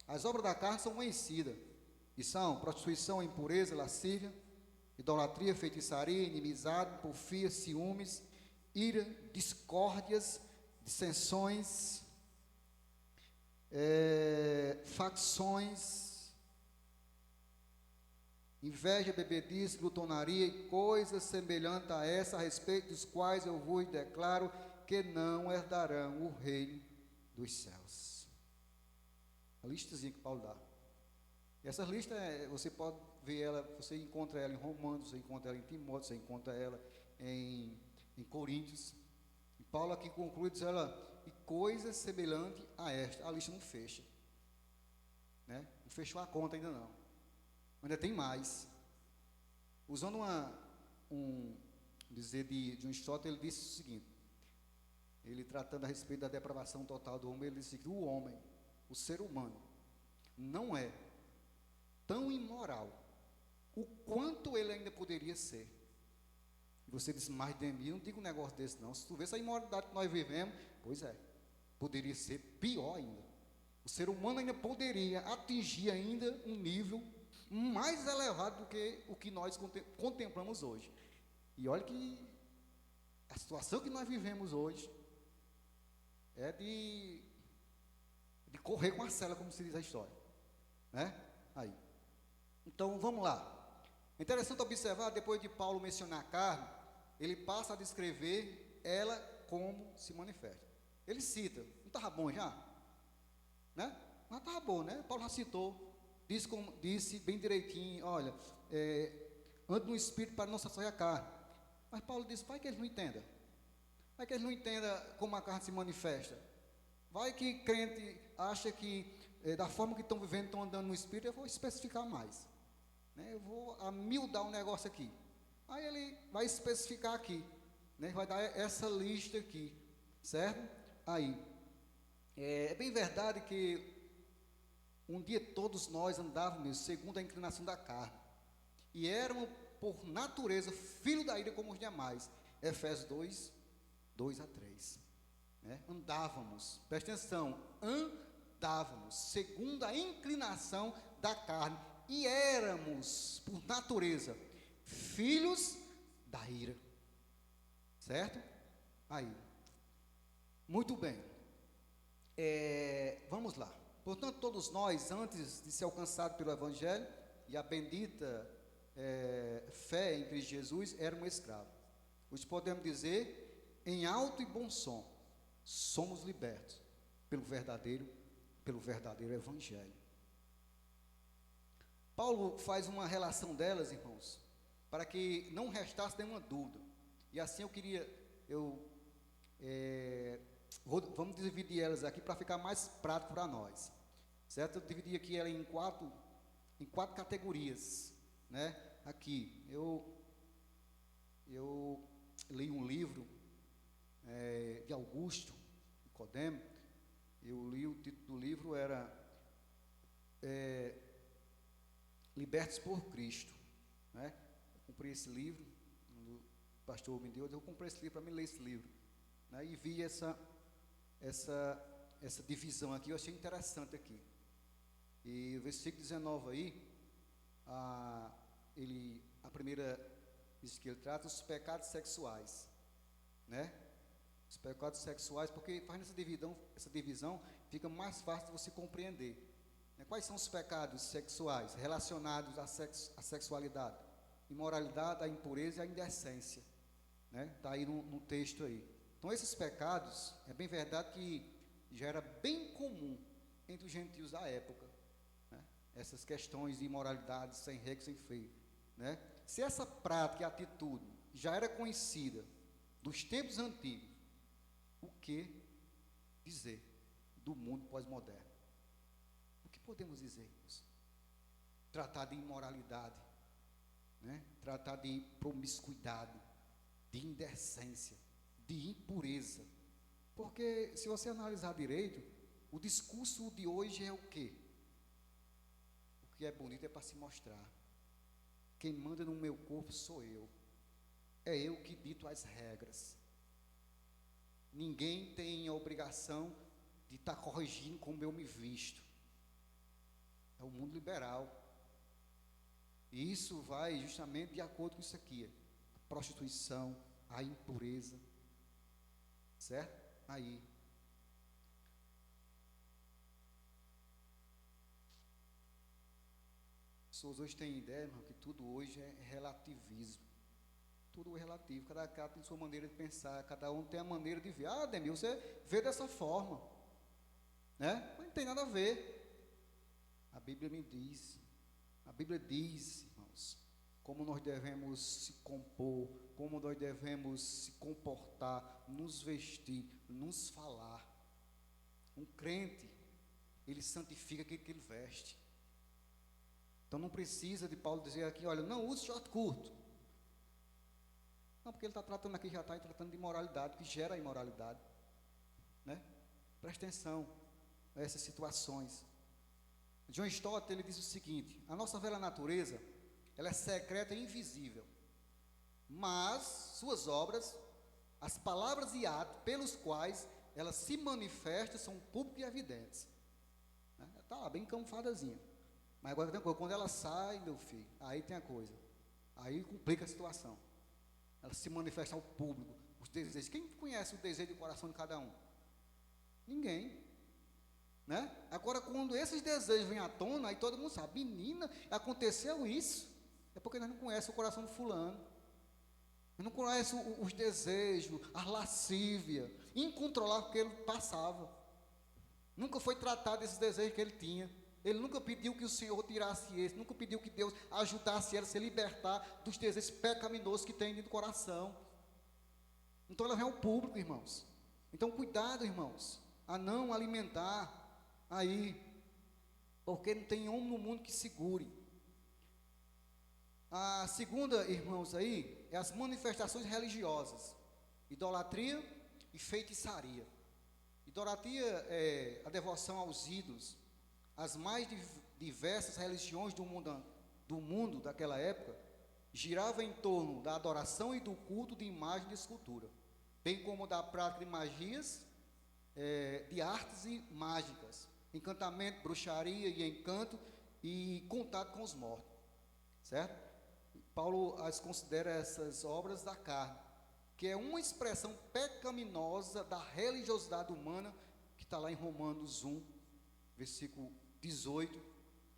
as obras da carne são conhecidas, e são prostituição, impureza, lascívia, idolatria, feitiçaria, inimizade, porfia, ciúmes, ira, discórdias, dissensões, facções, inveja, bebedice, glutonaria e coisas semelhantes a essa, a respeito dos quais eu vos declaro que não herdarão o reino dos céus. A listazinha que Paulo dá. E essa lista, você pode ver ela, você encontra ela em Romanos, você encontra ela em Timóteo, você encontra ela em Coríntios. E Paulo aqui conclui dizendo: e coisas semelhantes a esta. A lista não fecha, né? Não fechou a conta ainda não. Ainda tem mais. Usando dizer de um Aristóteles, ele disse o seguinte, ele tratando a respeito da depravação total do homem, ele disse que o homem, o ser humano, não é tão imoral o quanto ele ainda poderia ser. E você diz: mais de mim, não diga um negócio desse não. Se tu vê essa imoralidade que nós vivemos, pois é, poderia ser pior ainda. O ser humano ainda poderia atingir ainda um nível mais elevado do que o que nós contemplamos hoje. E olha que a situação que nós vivemos hoje é de correr com a sela, como se diz a história, né? Aí, então vamos lá. É interessante observar, depois de Paulo mencionar a carne, ele passa a descrever ela como se manifesta. Ele cita, não estava bom já? Né? Mas estava bom, né? Paulo já citou. Disse bem direitinho: olha, ande no Espírito para não saciar a carne. Mas Paulo disse: vai que eles não entendam. Vai que eles não entendam como a carne se manifesta. Vai que crente acha que da forma que estão vivendo, estão andando no Espírito. Eu vou especificar mais, né? Eu vou amildar um negócio aqui. Aí ele vai especificar aqui, né? Vai dar essa lista aqui, certo? Aí, é bem verdade que um dia todos nós andávamos segundo a inclinação da carne, e éramos por natureza filho da ira como os demais. Efésios 2:2-3, né? Andávamos, presta atenção, andávamos segundo a inclinação da carne, e éramos, por natureza, filhos da ira. Certo? Aí. Muito bem. Vamos lá. Portanto, todos nós, antes de ser alcançados pelo Evangelho e a bendita fé em Cristo Jesus, éramos escravos. Hoje podemos dizer, em alto e bom som, somos libertos pelo verdadeiro Evangelho. Paulo faz uma relação delas, irmãos, para que não restasse nenhuma dúvida. E assim vamos dividir elas aqui para ficar mais prático para nós, certo? Eu dividi aqui ela em quatro categorias, né? Aqui, eu li um livro de Augusto Nicodemo. Eu li, o título do livro era Libertos por Cristo, né? Eu comprei esse livro, o pastor me deu, eu comprei esse livro para me ler esse livro, né? E vi essa divisão aqui, eu achei interessante aqui. E o versículo 19 aí, a primeira diz que ele trata os pecados sexuais, né? Os pecados sexuais, porque faz essa divisão fica mais fácil de você compreender, né? Quais são os pecados sexuais relacionados à sexualidade? Imoralidade, a impureza e a indecência, né? Está aí no texto aí. Então esses pecados, é bem verdade que já era bem comum entre os gentios da época, né? Essas questões de imoralidade, sem regra, sem freio, né? Se essa prática e atitude já era conhecida dos tempos antigos, o que dizer do mundo pós-moderno? O que podemos dizer, irmãos? Tratar de imoralidade, né? Tratar de promiscuidade, de indecência, de impureza. Porque se você analisar direito, o discurso de hoje é o quê? O que é bonito é para se mostrar. Quem manda no meu corpo sou eu. É eu que dito as regras. Ninguém tem a obrigação de estar corrigindo como eu me visto. É o mundo liberal. E isso vai justamente de acordo com isso aqui. A prostituição, a impureza. Certo? Aí. As pessoas hoje têm ideia, irmão, que tudo hoje é relativismo. Tudo é relativo, cada cara tem sua maneira de pensar, cada um tem a maneira de ver. Ah, Demir, você vê dessa forma, né? Mas não tem nada a ver. A Bíblia diz, irmãos, como nós devemos se compor, como nós devemos se comportar, nos vestir, nos falar. Um crente, ele santifica aquilo que ele veste. Então não precisa de Paulo dizer aqui, olha, não use short curto. Não, porque ele está tratando aqui, já está tratando de imoralidade, que gera imoralidade, né? Presta atenção a essas situações. John Stott, ele diz o seguinte: a nossa velha natureza, ela é secreta e invisível, mas suas obras, as palavras e atos pelos quais ela se manifesta são públicos e evidentes, né? Está lá, bem camufladazinha. Mas agora tem coisa, quando ela sai, meu filho, aí tem a coisa, aí complica a situação. Ela se manifesta ao público, os desejos. Quem conhece o desejo do coração de cada um? Ninguém, né? Agora, quando esses desejos vêm à tona, aí todo mundo sabe, menina, aconteceu isso. É porque nós não conhecemos o coração do fulano. Nós não conhecemos os desejos, a lascívia, incontrolável que ele passava. Nunca foi tratado desses desejos que ele tinha. Ele nunca pediu que o Senhor tirasse esse, nunca pediu que Deus ajudasse ela a se libertar dos desejos pecaminosos que tem dentro do coração. Então ela vem ao público, irmãos. Então cuidado, irmãos, a não alimentar aí, porque não tem homem no mundo que segure. A segunda, irmãos, aí, é as manifestações religiosas, idolatria e feitiçaria. Idolatria é a devoção aos ídolos. As mais diversas religiões do mundo daquela época giravam em torno da adoração e do culto de imagem e de escultura, bem como da prática de magias, de artes e mágicas, encantamento, bruxaria e encanto, e contato com os mortos, certo? Paulo as considera essas obras da carne, que é uma expressão pecaminosa da religiosidade humana, que está lá em Romanos 1, versículo 18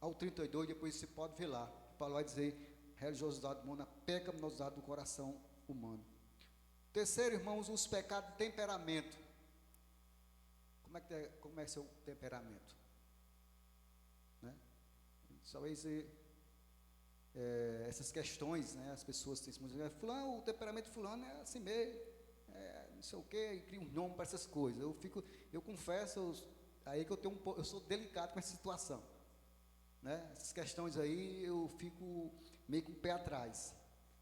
ao 32, depois você pode ver lá. Paulo vai dizer religiosidade humana, pecaminosidade do coração humano. Terceiro, irmãos, os pecados de temperamento. Como é seu temperamento? Né? Talvez essas questões, né, as pessoas têm fulano, o temperamento de fulano é assim mesmo, não sei o quê, e cria um nome para essas coisas. Eu confesso aí que eu sou delicado com essa situação, né? Essas questões aí eu fico meio com o pé atrás,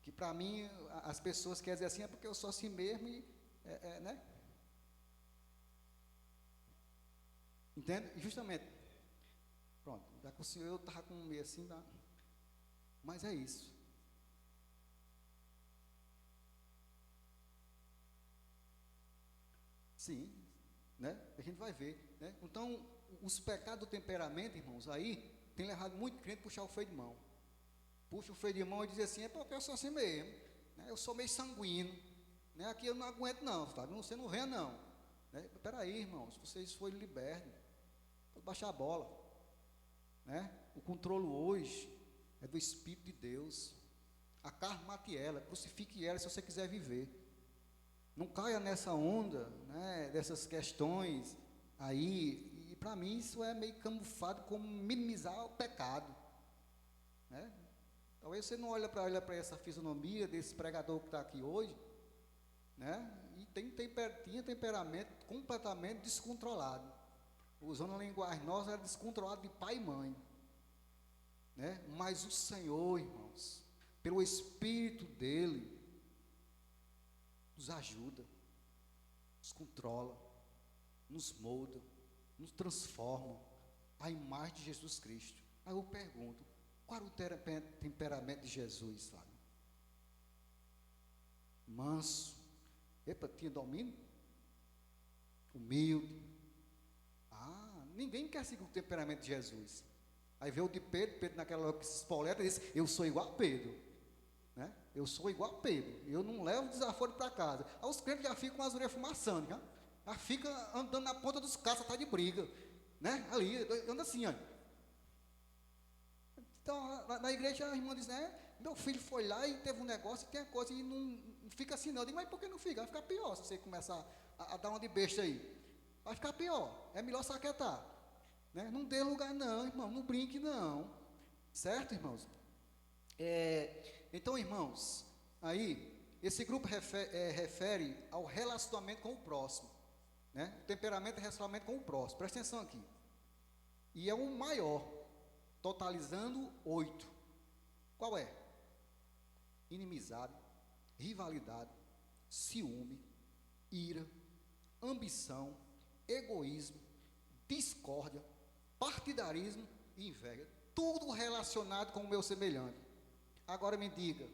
que para mim as pessoas querem dizer assim, é porque eu sou assim mesmo e né? Entende? Justamente. Pronto, já que o senhor eu estava com meio assim, tá? Mas é isso. Sim, né? A gente vai ver, né? Então, os pecados do temperamento, irmãos, aí tem levado muito crente a puxar o freio de mão. Puxa o freio de mão e diz assim, é porque eu sou assim mesmo, né? Eu sou meio sanguíneo, né? Aqui eu não aguento não, tá? Você não venha não, né? Espera aí, irmãos, vocês foram libertos, pode baixar a bola, né? O controle hoje é do Espírito de Deus. A carne mate ela, crucifique ela se você quiser viver. Não caia nessa onda, né, dessas questões aí, e para mim isso é meio camuflado como minimizar o pecado, né? Talvez você não olhe para essa fisionomia desse pregador que está aqui hoje, né, e tinha temperamento completamente descontrolado, usando a linguagem nossa, era descontrolado de pai e mãe, né? Mas o Senhor, irmãos, pelo Espírito dele, nos ajuda, nos controla, nos molda, nos transforma à imagem de Jesus Cristo. Aí eu pergunto, qual era o temperamento de Jesus, Fábio? Manso, tinha domínio, humilde. Ninguém quer seguir o temperamento de Jesus. Aí vê o de Pedro naquela hora que se espoleta e diz, eu sou igual a Pedro, né? Eu sou igual a Pedro, eu não levo desaforo para casa. Aí os crentes já ficam com as orelhas fumaçando, já fica andando na ponta dos caças, tá de briga, né? Ali, anda assim, ó. Então, na igreja a irmã diz, né? Meu filho foi lá e teve um negócio, e tem a coisa, e não fica assim não. Eu digo, mas por que não fica? Vai ficar pior se você começar a dar uma de besta aí. Vai ficar pior, é melhor saquetar, né? Não dê lugar não, irmão, não brinque não, certo, irmãos? Então, irmãos, aí, esse grupo refere ao relacionamento com o próximo, né? O temperamento é relacionamento com o próximo, presta atenção aqui, e é o maior, totalizando 8, qual é? Inimizade, rivalidade, ciúme, ira, ambição, egoísmo, discórdia, partidarismo e inveja, tudo relacionado com o meu semelhante. Agora me diga,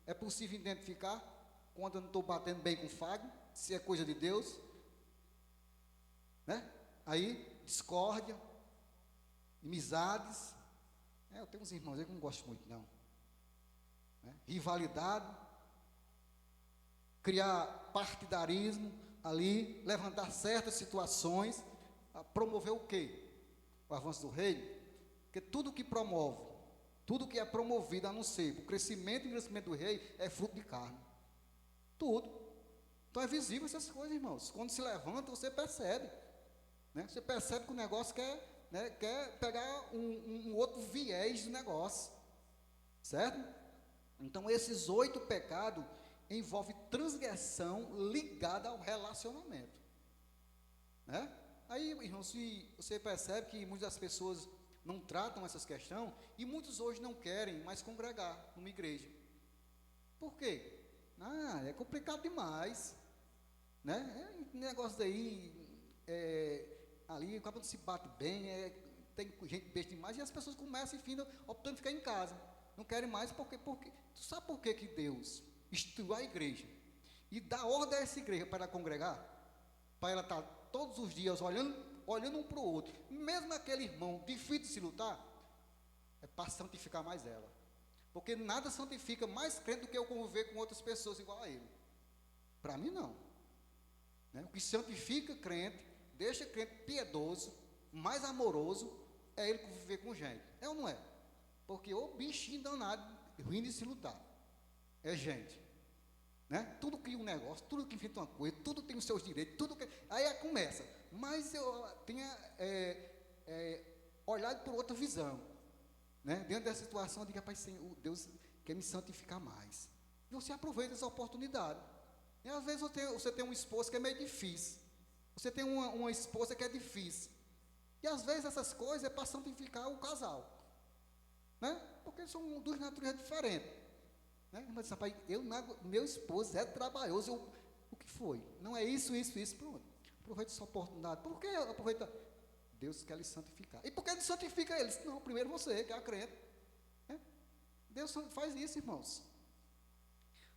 é possível identificar quando eu não estou batendo bem com o Fábio, se é coisa de Deus, né? Aí, discórdia, inimizades, eu tenho uns irmãos aí que não gosto muito não, né? Rivalidade, criar partidarismo ali, levantar certas situações, promover o quê? O avanço do reino, porque tudo que promove, tudo que é promovido a não ser o crescimento e engrandecimento do rei é fruto de carne, tudo. Então é visível essas coisas, irmãos, quando se levanta você percebe, né? Você percebe que o negócio quer pegar um outro viés do negócio, certo? Então esses 8 pecados envolve transgressão ligada ao relacionamento, né? Aí, irmão, se você percebe que muitas pessoas não tratam essas questões, e muitos hoje não querem mais congregar numa igreja. Por quê? É complicado demais, né? Negócio daí, ali, quando se bate bem, tem gente besta demais, e as pessoas começam, enfim, optando ficar em casa, não querem mais, porque tu sabe por que Deus instituiu a igreja e dá ordem a essa igreja para ela congregar, para ela estar todos os dias olhando um para o outro, mesmo aquele irmão difícil de se lutar, é para santificar mais ela. Porque nada santifica mais crente do que eu conviver com outras pessoas igual a ele. Para mim, não. Né? O que santifica crente, deixa crente piedoso, mais amoroso, é ele conviver com gente. É ou não é? Porque o bichinho danado, ruim de se lutar. É gente. Né? Tudo cria um negócio, tudo que inventa uma coisa, tudo tem os seus direitos, tudo que... Aí começa. Mas eu tenho olhado por outra visão. Né? Dentro dessa situação, eu digo, rapaz, Senhor, Deus quer me santificar mais. E você aproveita essa oportunidade. E às vezes você tem um esposo que é meio difícil. Você tem uma esposa que é difícil. E às vezes essas coisas é para santificar o casal. Né? Porque são duas naturezas diferentes. Né? Mas, rapaz, meu esposo é trabalhoso. O que foi? Não é isso, pronto. Aproveita essa oportunidade. Por que aproveita? Deus quer lhe santificar. E por que ele santifica eles? Não, primeiro você, que é a crente. Né? Deus faz isso, irmãos.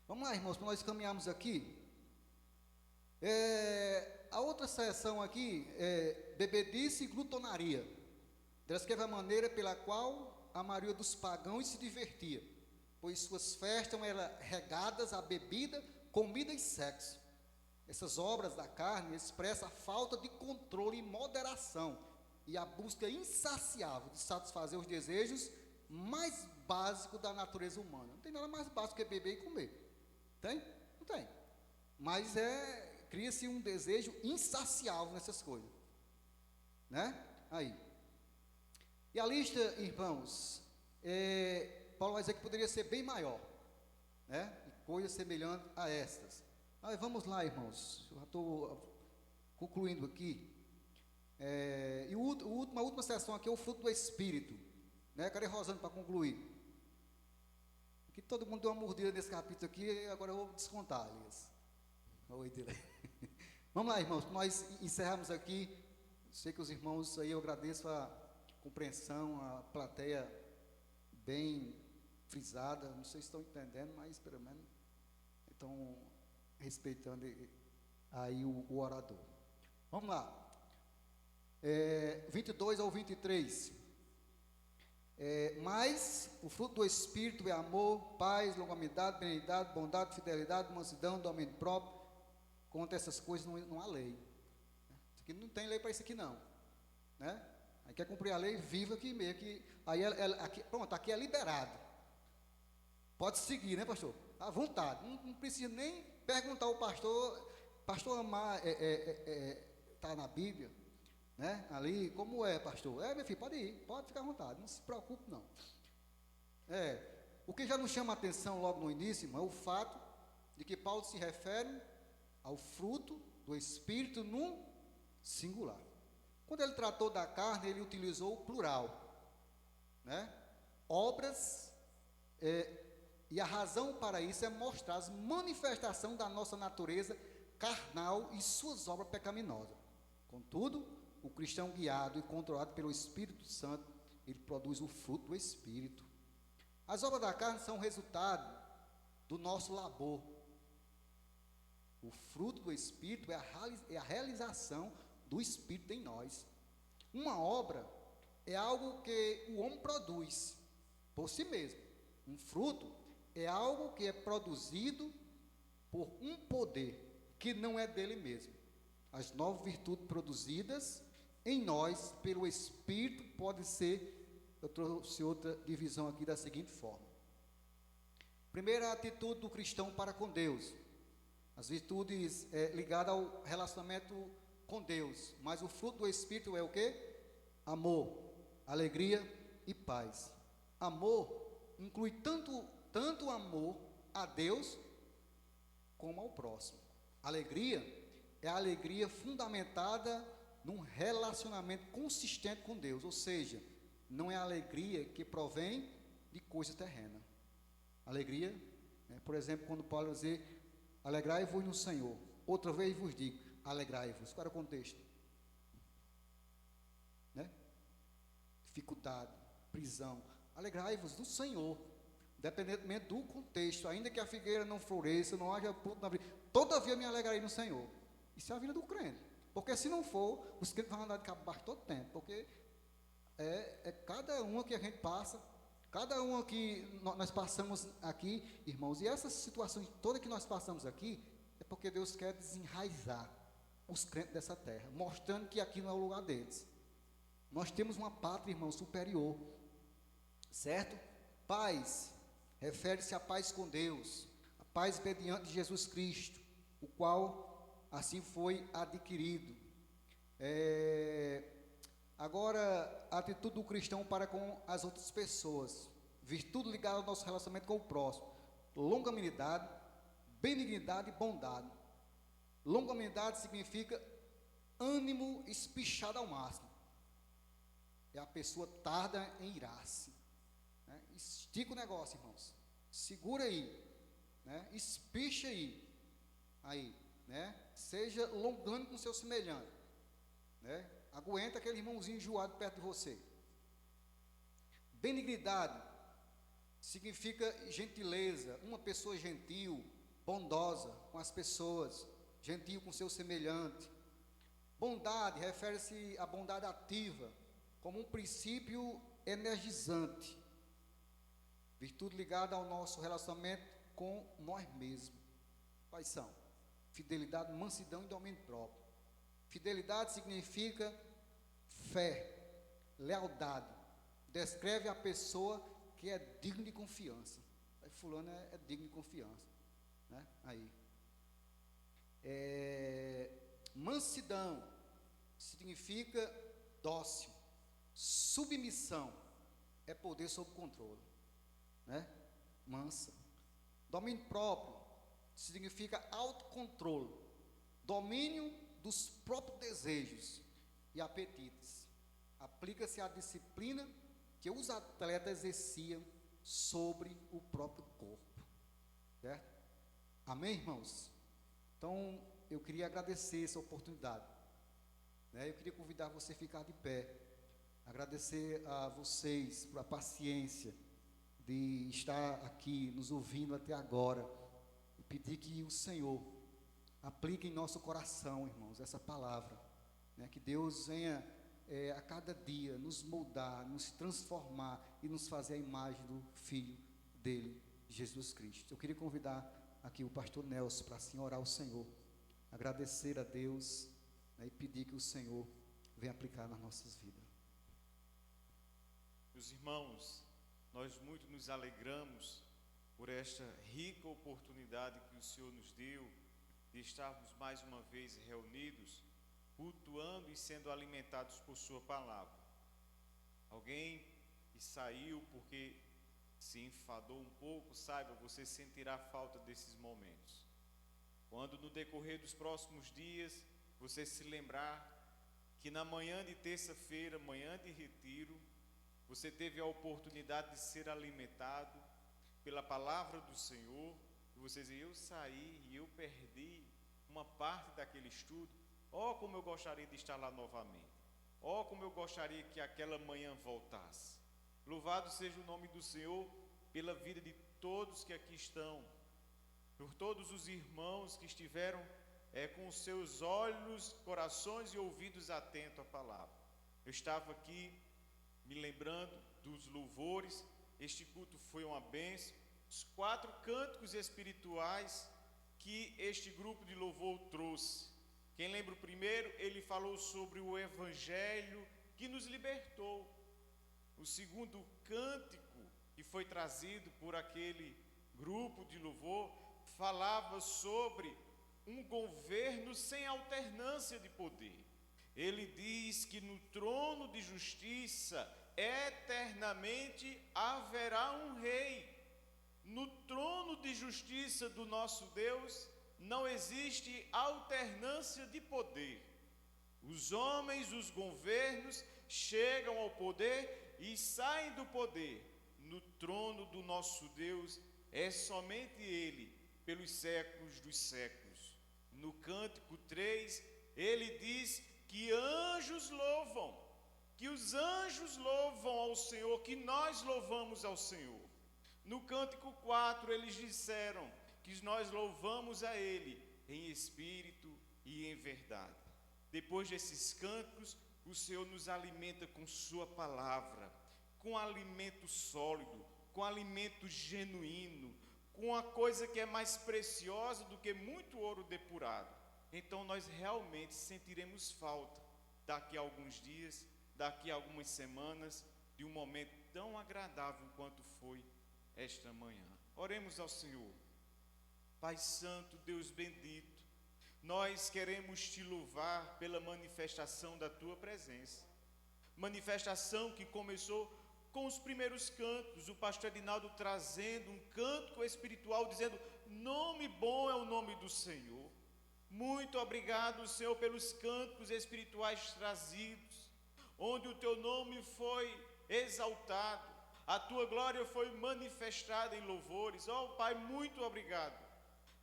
Vamos lá, irmãos, para nós caminharmos aqui. A outra seção aqui é bebedice e glutonaria. Descreve a maneira pela qual a maioria dos pagãos se divertia, pois suas festas eram regadas a bebida, comida e sexo. Essas obras da carne expressam a falta de controle e moderação e a busca insaciável de satisfazer os desejos mais básicos da natureza humana. Não tem nada mais básico que beber e comer. Tem? Não tem. Mas cria-se um desejo insaciável nessas coisas. Né? Aí. E a lista, irmãos, Paulo vai dizer que poderia ser bem maior. Né? Coisas semelhantes a estas. Mas vamos lá, irmãos. Eu já estou concluindo aqui. E a última sessão aqui é o fruto do Espírito. Né? Cadê Rosane para concluir? Que todo mundo deu uma mordida nesse capítulo aqui, agora eu vou descontar, Elias. Vamos lá, irmãos, nós encerramos aqui. Sei que os irmãos aí, eu agradeço a compreensão, a plateia bem frisada, não sei se estão entendendo, mas pelo menos estão respeitando aí o orador. Vamos lá. 22 ao 23. Mas o fruto do Espírito é amor, paz, longanimidade, benignidade, bondade, fidelidade, mansidão, domínio próprio. Contra essas coisas não há lei. Isso aqui não tem lei para isso aqui não. Né? Aí quer cumprir a lei, viva aqui mesmo. Aí aqui, pronto, aqui é liberado. Pode seguir, né, pastor? À vontade. Não precisa nem perguntar ao pastor. Pastor Amar está na Bíblia. Né? Ali, como é, pastor? Meu filho, pode ir, pode ficar à vontade, não se preocupe, não. O que já nos chama a atenção logo no início, irmão, é o fato de que Paulo se refere ao fruto do Espírito num singular. Quando ele tratou da carne, ele utilizou o plural. Né? Obras, e a razão para isso é mostrar as manifestações da nossa natureza carnal e suas obras pecaminosas. Contudo, o cristão guiado e controlado pelo Espírito Santo, ele produz o fruto do Espírito. As obras da carne são resultado do nosso labor. O fruto do Espírito é a realização do Espírito em nós. Uma obra é algo que o homem produz por si mesmo. Um fruto é algo que é produzido por um poder que não é dele mesmo. As 9 virtudes produzidas em nós, pelo Espírito, pode ser, eu trouxe outra divisão aqui da seguinte forma. Primeira atitude do cristão para com Deus. As virtudes ligadas ao relacionamento com Deus. Mas o fruto do Espírito é o quê? Amor, alegria e paz. Amor inclui tanto amor a Deus como ao próximo. Alegria é a alegria fundamentada num relacionamento consistente com Deus, ou seja, não é a alegria que provém de coisa terrena. Alegria, por exemplo, quando Paulo diz, alegrai-vos no Senhor. Outra vez vos digo, alegrai-vos. Qual era o contexto? Né? Dificuldade, prisão. Alegrai-vos no Senhor, independentemente do contexto, ainda que a figueira não floresça, não haja fruto na vida, todavia me alegrarei no Senhor. Isso é a vida do crente. Porque se não for, os crentes vão andar de cabo baixo todo tempo. Porque É cada uma que a gente passa, cada uma que nós passamos aqui, irmãos, e essas situações todas que nós passamos aqui, é porque Deus quer desenraizar os crentes dessa terra, mostrando que aqui não é o lugar deles. Nós temos uma pátria, irmão, superior, certo? Paz, refere-se à paz com Deus, a paz mediante Jesus Cristo, o qual assim foi adquirido. Agora, a atitude do cristão para com as outras pessoas, virtude ligada ao nosso relacionamento com o próximo, longanimidade, benignidade e bondade. Longanimidade significa ânimo espichado ao máximo. É a pessoa tarda em irar-se, né? Estica o negócio, irmãos. Segura aí, né? Espicha aí, né? Seja longânimo com seu semelhante, né? Aguenta aquele irmãozinho enjoado perto de você. Benignidade significa gentileza, uma pessoa gentil, bondosa com as pessoas, gentil com seu semelhante. Bondade refere-se à bondade ativa, como um princípio energizante, virtude ligada ao nosso relacionamento com nós mesmos. Quais são? Fidelidade, mansidão e domínio próprio. Fidelidade significa fé, lealdade. Descreve a pessoa que é digna de confiança. Fulano é digno de confiança, né? Aí. Mansidão significa dócil. Submissão é poder sob controle, né? Mansa. Domínio próprio significa autocontrole, domínio dos próprios desejos e apetites. Aplica-se à disciplina que os atletas exerciam sobre o próprio corpo, certo? Amém, irmãos? Então, eu queria agradecer essa oportunidade, né? Eu queria convidar você a ficar de pé, agradecer a vocês por a paciência de estar aqui nos ouvindo até agora, e pedir que o Senhor aplique em nosso coração, irmãos, essa palavra, né? Que Deus venha a cada dia nos moldar, nos transformar e nos fazer a imagem do Filho dele, Jesus Cristo. Eu queria convidar aqui o pastor Nelson para assim orar ao Senhor, agradecer a Deus, né, e pedir que o Senhor venha aplicar nas nossas vidas. Meus irmãos, nós muito nos alegramos por esta rica oportunidade que o Senhor nos deu de estarmos mais uma vez reunidos, cultuando e sendo alimentados por sua palavra. Alguém que saiu porque se enfadou um pouco, saiba, você sentirá falta desses momentos. Quando no decorrer dos próximos dias, você se lembrar que na manhã de terça-feira, manhã de retiro, você teve a oportunidade de ser alimentado pela palavra do Senhor, e você diz, eu saí e eu perdi uma parte daquele estudo. Oh, como eu gostaria de estar lá novamente. Oh, como eu gostaria que aquela manhã voltasse. Louvado seja o nome do Senhor pela vida de todos que aqui estão, por todos os irmãos que estiveram com os seus olhos, corações e ouvidos atentos à palavra. Eu estava aqui me lembrando dos louvores. Este culto foi uma bênção. Os 4 cânticos espirituais que este grupo de louvor trouxe. Quem lembra o primeiro? Ele falou sobre o Evangelho que nos libertou. O segundo cântico que foi trazido por aquele grupo de louvor falava sobre um governo sem alternância de poder. Ele diz que no trono de justiça eternamente haverá um rei. No trono de justiça do nosso Deus não existe alternância de poder. Os homens, os governos chegam ao poder e saem do poder. No trono do nosso Deus é somente Ele, pelos séculos dos séculos. No cântico 3, ele diz que anjos louvam, que os anjos louvam ao Senhor, que nós louvamos ao Senhor. No cântico 4, eles disseram que nós louvamos a Ele em espírito e em verdade. Depois desses cânticos, o Senhor nos alimenta com sua palavra, com alimento sólido, com alimento genuíno, com a coisa que é mais preciosa do que muito ouro depurado. Então nós realmente sentiremos falta daqui a alguns dias, daqui a algumas semanas, de um momento tão agradável quanto foi esta manhã. Oremos ao Senhor. Pai Santo, Deus bendito, nós queremos te louvar pela manifestação da tua presença. Manifestação que começou com os primeiros cantos, o pastor Edinaldo trazendo um cântico espiritual, dizendo: nome bom é o nome do Senhor. Muito obrigado, Senhor, pelos cânticos espirituais trazidos, onde o teu nome foi exaltado, a tua glória foi manifestada em louvores. Oh Pai, muito obrigado.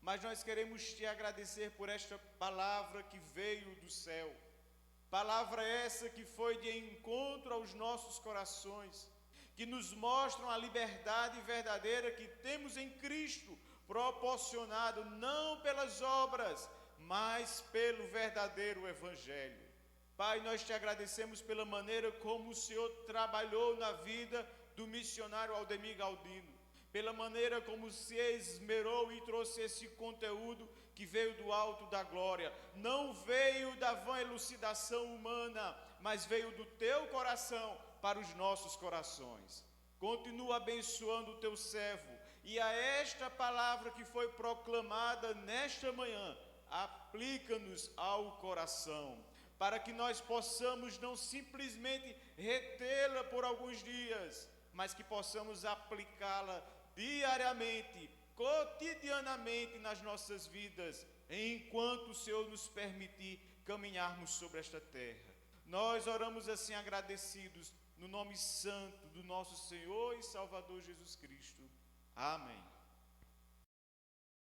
Mas nós queremos te agradecer por esta palavra que veio do céu, palavra essa que foi de encontro aos nossos corações, que nos mostram a liberdade verdadeira que temos em Cristo, proporcionado não pelas obras, mas pelo verdadeiro Evangelho. Pai, nós te agradecemos pela maneira como o Senhor trabalhou na vida do missionário Aldemir Galdino, pela maneira como se esmerou e trouxe esse conteúdo que veio do alto da glória. Não veio da vã elucidação humana, mas veio do teu coração para os nossos corações. Continua abençoando o teu servo, e a esta palavra que foi proclamada nesta manhã, aplica-nos ao coração, para que nós possamos não simplesmente retê-la por alguns dias, mas que possamos aplicá-la diariamente, cotidianamente nas nossas vidas, enquanto o Senhor nos permitir caminharmos sobre esta terra. Nós oramos assim agradecidos, no nome santo do nosso Senhor e Salvador Jesus Cristo. Amém.